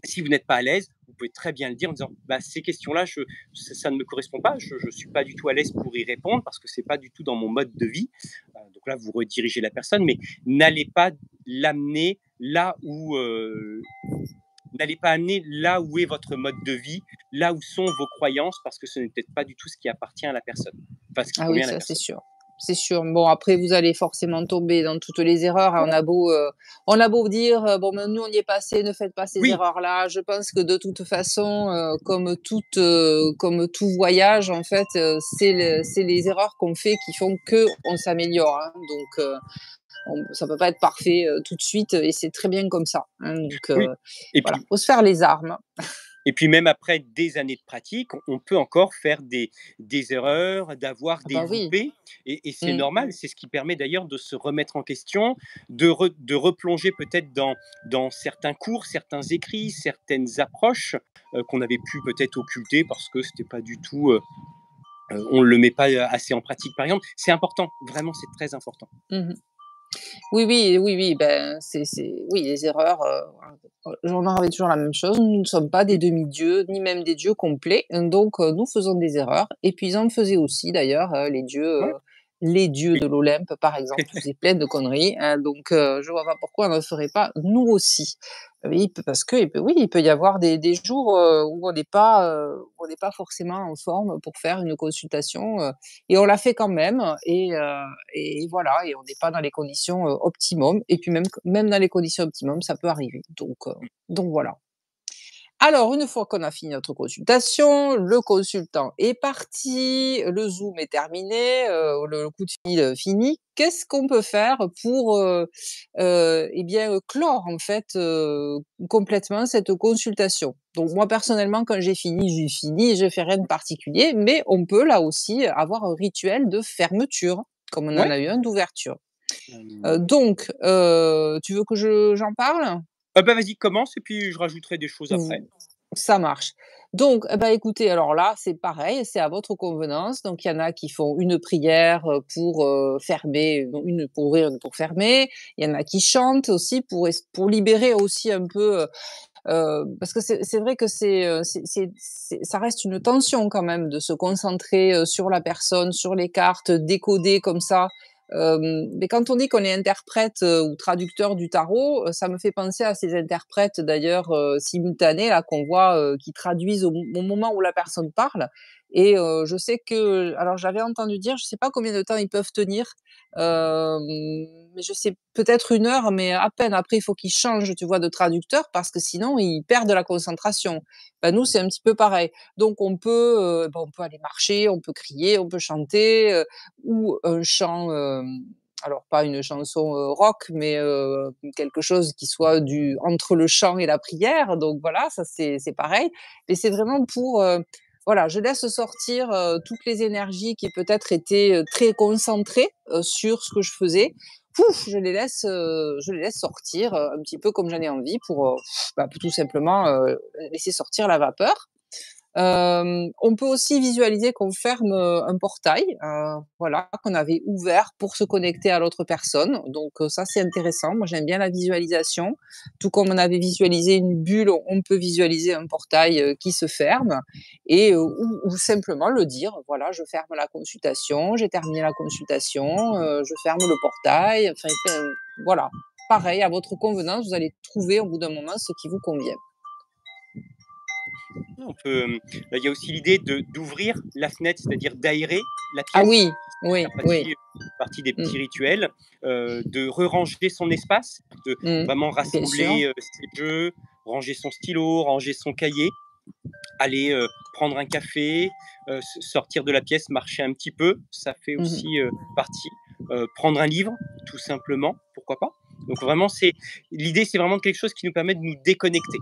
Si vous n'êtes pas à l'aise, vous pouvez très bien le dire en disant bah, ces questions-là, ça ne me correspond pas, je ne suis pas du tout à l'aise pour y répondre parce que ce n'est pas du tout dans mon mode de vie. Donc là, vous redirigez la personne, mais n'allez pas l'amener là où n'allez pas amener là où est votre mode de vie, là où sont vos croyances, parce que ce n'est peut-être pas du tout ce qui appartient à la personne, enfin ce qui Ah oui, convient à la ça c'est personne. sûr. C'est sûr. Bon après vous allez forcément tomber dans toutes les erreurs, hein. On a beau dire, «Bon ben nous on y est passé, ne faites pas ces Oui, erreurs-là». Je pense que de toute façon, comme tout voyage en fait, c'est les erreurs qu'on fait qui font qu'on s'améliore, hein. Donc ça peut pas être parfait, tout de suite et c'est très bien comme ça, hein. Donc oui. Et voilà, puis, faut se faire les armes. Et puis même après des années de pratique, on peut encore faire des erreurs, d'avoir Ah des bah oui. loupés, et c'est Mmh. normal. C'est ce qui permet d'ailleurs de se remettre en question, de replonger peut-être dans certains cours, certains écrits, certaines approches qu'on avait pu peut-être occulter parce que c'était pas du tout, on ne le met pas assez en pratique par exemple. C'est important, vraiment c'est très important. Mmh. Oui, oui, oui, oui, ben, oui, les erreurs, j'en aurais toujours la même chose. Nous ne sommes pas des demi-dieux, ni même des dieux complets, donc nous faisons des erreurs et puis ils en faisaient aussi d'ailleurs, Ouais, les dieux oui, de l'Olympe, par exemple, faisaient plein de conneries, hein, donc je vois pas pourquoi on ne le ferait pas nous aussi. Oui, parce que il peut y avoir des jours, où on n'est pas forcément en forme pour faire une consultation, et on la fait quand même et voilà et on n'est pas dans les conditions, optimum et puis même dans les conditions optimum, ça peut arriver donc voilà. Alors une fois qu'on a fini notre consultation, le consultant est parti, le Zoom est terminé, le coup de fil, fini. Qu'est-ce qu'on peut faire pour, et bien, clore en fait, complètement cette consultation? Donc moi personnellement quand j'ai fini, je fais rien de particulier, mais on peut là aussi avoir un rituel de fermeture, comme on en ouais. a eu un d'ouverture. Euh, Donc, tu veux que j'en parle? bah vas-y, commence et puis je rajouterai des choses après. Ou ça marche. Donc, bah, écoutez, alors là, c'est pareil, c'est à votre convenance. Donc, il y en a qui font une prière pour fermer, donc une pour ouvrir, une pour fermer. Il y en a qui chantent aussi pour libérer aussi un peu. Parce que c'est vrai que ça reste une tension quand même de se concentrer, sur la personne, sur les cartes, décoder comme ça. Mais quand on dit qu'on est interprète, ou traducteur du tarot, ça me fait penser à ces interprètes d'ailleurs, simultanés là qu'on voit, qui traduisent au moment où la personne parle et je sais que alors j'avais entendu dire, je sais pas combien de temps ils peuvent tenir, mais je sais peut-être 1 heure, mais à peine. Après, il faut qu'ils changent, tu vois, de traducteur parce que sinon ils perdent la concentration. Bah, nous, c'est un petit peu pareil. Donc on peut aller marcher, on peut crier, on peut chanter, ou un chant, alors pas une chanson, rock, mais quelque chose qui soit du entre le chant et la prière. Donc voilà, ça c'est pareil. Mais c'est vraiment pour, voilà, je laisse sortir, toutes les énergies qui peut-être étaient, très concentrées, sur ce que je faisais. Pouf, je les laisse sortir, un petit peu comme j'en ai envie pour, bah, tout simplement, laisser sortir la vapeur. On peut aussi visualiser qu'on ferme, un portail, voilà, qu'on avait ouvert pour se connecter à l'autre personne. Donc, ça, c'est intéressant. Moi, j'aime bien la visualisation. Tout comme on avait visualisé une bulle, on peut visualiser un portail, qui se ferme et ou simplement le dire: «Voilà, je ferme la consultation, j'ai terminé la consultation, je ferme le portail». Enfin, voilà. Pareil, à votre convenance, vous allez trouver au bout d'un moment ce qui vous convient. On peut, bah, il y a aussi l'idée d'ouvrir la fenêtre, c'est-à-dire d'aérer la Ah pièce. oui, oui, Faire oui. partie des Mmh. petits rituels, de re-ranger son espace, de Mmh. vraiment Bien sûr. rassembler, ses jeux, ranger son stylo, ranger son cahier, aller, prendre un café, sortir de la pièce, marcher un petit peu, ça fait Mmh mh. aussi, partie. Prendre un livre, tout simplement, pourquoi pas? Donc vraiment, l'idée, c'est vraiment quelque chose qui nous permet de nous déconnecter.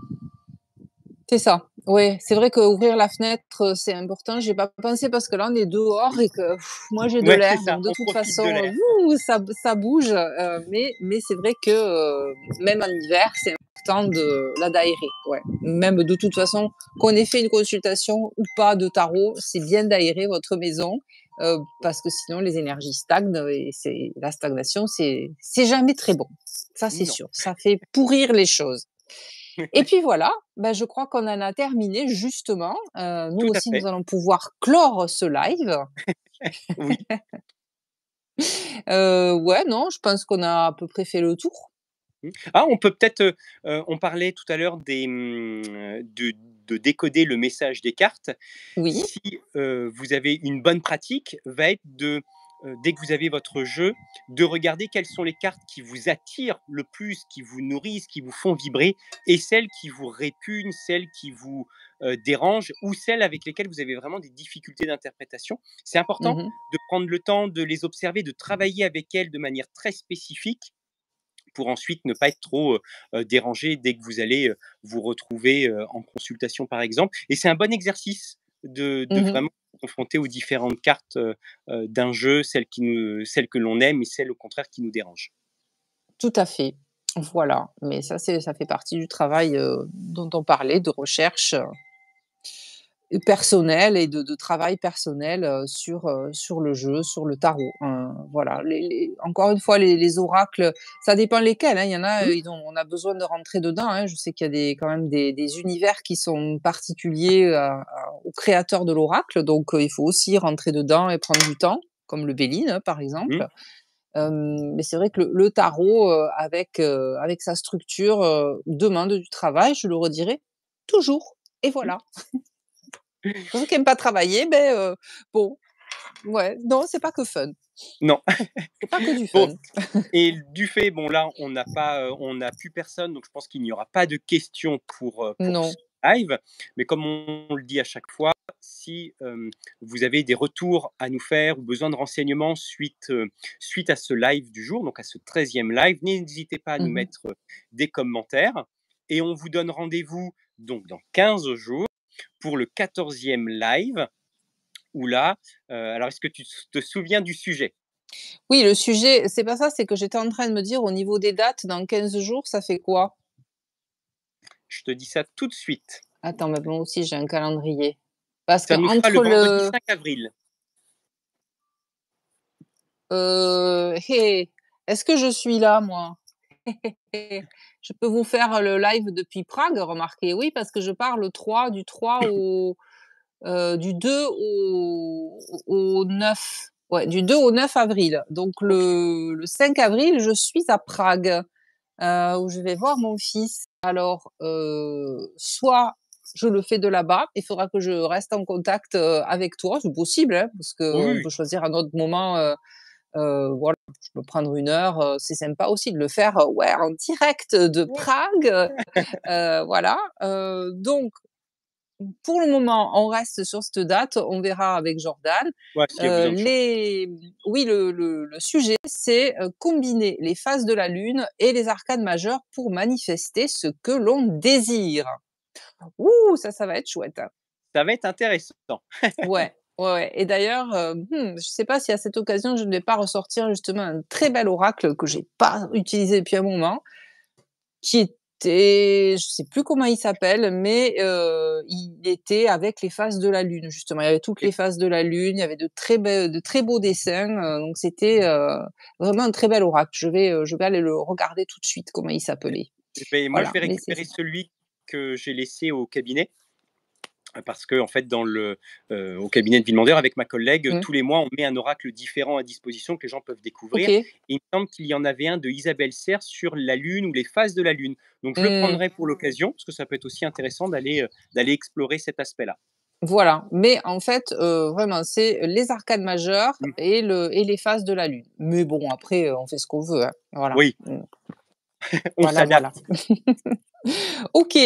C'est ça. Ouais, c'est vrai qu'ouvrir la fenêtre, c'est important. J'y ai pas pensé parce que là, on est dehors et que moi, j'ai de Ouais, c'est l'air, ça, donc de on toute profite de façon, l'air. ça bouge, mais c'est vrai que, même en hiver, c'est important d'aérer, ouais. Même de toute façon, qu'on ait fait une consultation ou pas de tarot, c'est bien d'aérer votre maison, parce que sinon les énergies stagnent et c'est la stagnation, c'est jamais très bon. Ça, c'est Non, sûr. Ça fait pourrir les choses. Et puis voilà, bah, je crois qu'on en a terminé justement. Nous tout à aussi, nous fait, allons pouvoir clore ce live. oui. Ouais, non, je pense qu'on a à peu près fait le tour. Mmh. Ah, on peut peut-être, on parlait tout à l'heure de décoder le message des cartes. Oui. Si, vous avez une bonne pratique, va être dès que vous avez votre jeu, de regarder quelles sont les cartes qui vous attirent le plus, qui vous nourrissent, qui vous font vibrer et celles qui vous répugnent, celles qui vous, dérangent ou celles avec lesquelles vous avez vraiment des difficultés d'interprétation. C'est important Mmh. de prendre le temps de les observer, de travailler avec elles de manière très spécifique pour ensuite ne pas être trop dérangé dès que vous allez vous retrouver en consultation, par exemple. Et c'est un bon exercice de Mmh. vraiment se confronter aux différentes cartes d'un jeu, celles que l'on aime et celles au contraire qui nous dérangent. Tout à fait. Voilà, mais ça fait partie du travail, dont on parlait, de recherche, personnel et de travail personnel, sur le jeu, sur le tarot, voilà. Les encore une fois, les oracles, ça dépend lesquels, hein. Il y en a, Mmh, on a besoin de rentrer dedans, hein. Je sais qu'il y a quand même des univers qui sont particuliers aux créateurs de l'oracle, donc il faut aussi rentrer dedans et prendre du temps, comme le Béline, hein, par mmh. exemple. Mais c'est vrai que le tarot, avec sa structure, demande du travail, je le redirai toujours et Mmh. voilà. Pour ceux qui aiment pas travailler, bon, ouais, non, c'est pas que fun. Non. C'est pas que du Bon, fun. et du fait, bon là, on n'a plus personne, donc je pense qu'il n'y aura pas de questions pour Non. ce live. Mais comme on le dit à chaque fois, si vous avez des retours à nous faire ou besoin de renseignements suite à ce live du jour, donc à ce 13e live, n'hésitez pas à nous Mmh. mettre des commentaires. Et on vous donne rendez-vous donc dans 15 jours pour le 14e live, où là, alors est-ce que tu te souviens du sujet? Oui, le sujet, c'est pas ça, c'est que j'étais en train de me dire au niveau des dates, dans 15 jours, ça fait quoi? Je te dis ça tout de suite. Attends, mais moi aussi j'ai un calendrier. Parce Ça nous fera le qu'entre vendredi 5 avril. hé, est-ce que je suis là moi? Je peux vous faire le live depuis Prague, remarquez. Oui, parce que je pars le 3 du 3 au du 2 au 9. Ouais, du 2 au 9 avril. Donc OK. le 5 avril, je suis à Prague, où je vais voir mon fils. Alors, soit je le fais de là-bas, il faudra que je reste en contact, avec toi, c'est possible, hein, parce Oui, qu'on oui. peut choisir un autre moment, voilà, je peux prendre une heure, c'est sympa aussi de le faire, ouais, en direct de Ouais. Prague, voilà, donc pour le moment, on reste sur cette date, on verra avec Jordan. Ouais, s'il y a besoin de changer. Les oui, le sujet, c'est, combiner les phases de la lune et les arcanes majeures pour manifester ce que l'on désire. Ouh, ça va être chouette, hein. Ça va être intéressant. Ouais, ouais, ouais et d'ailleurs, je sais pas si à cette occasion, je ne vais pas ressortir justement un très bel oracle que j'ai pas utilisé depuis un moment, qui était je sais plus comment il s'appelle, mais il était avec les phases de la lune, justement. Il y avait toutes Et les phases de la lune, il y avait de très beaux dessins, donc c'était, vraiment un très bel oracle. Je vais aller le regarder tout de suite comment il s'appelait. moi, je Voilà, vais mais c'est récupérer celui que j'ai laissé au cabinet. Parce qu'en fait, au cabinet de Villemandeur, avec ma collègue, mmh, tous les mois, on met un oracle différent à disposition que les gens peuvent découvrir. OK. Et il me semble qu'il y en avait un de Isabelle Serres sur la Lune ou les phases de la Lune. Donc, je le Mmh. prendrai pour l'occasion, parce que ça peut être aussi intéressant d'aller explorer cet aspect-là. Voilà, mais en fait, vraiment, c'est les arcades majeures Mmh. et les phases de la lune. Mais bon, après, on fait ce qu'on veut, hein. Voilà. Oui, Mmh. on Voilà, voilà. s'adapte. OK,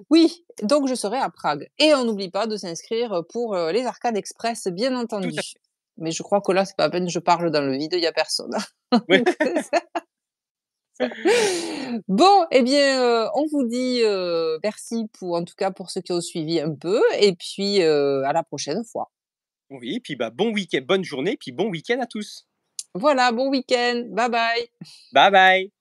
oui, donc je serai à Prague et on n'oublie pas de s'inscrire pour, les arcades express, bien Tout à entendu. Mais je crois que là, c'est pas la peine, je parle dans le vide, il y a personne. fait. Bon, eh bien, on vous dit, merci pour en tout cas, pour ceux qui ont suivi un peu et puis, à la prochaine fois. Oui, puis bah, bon week-end, bonne journée, puis bon week-end à tous. Voilà, bon week-end. Bye bye. Bye bye.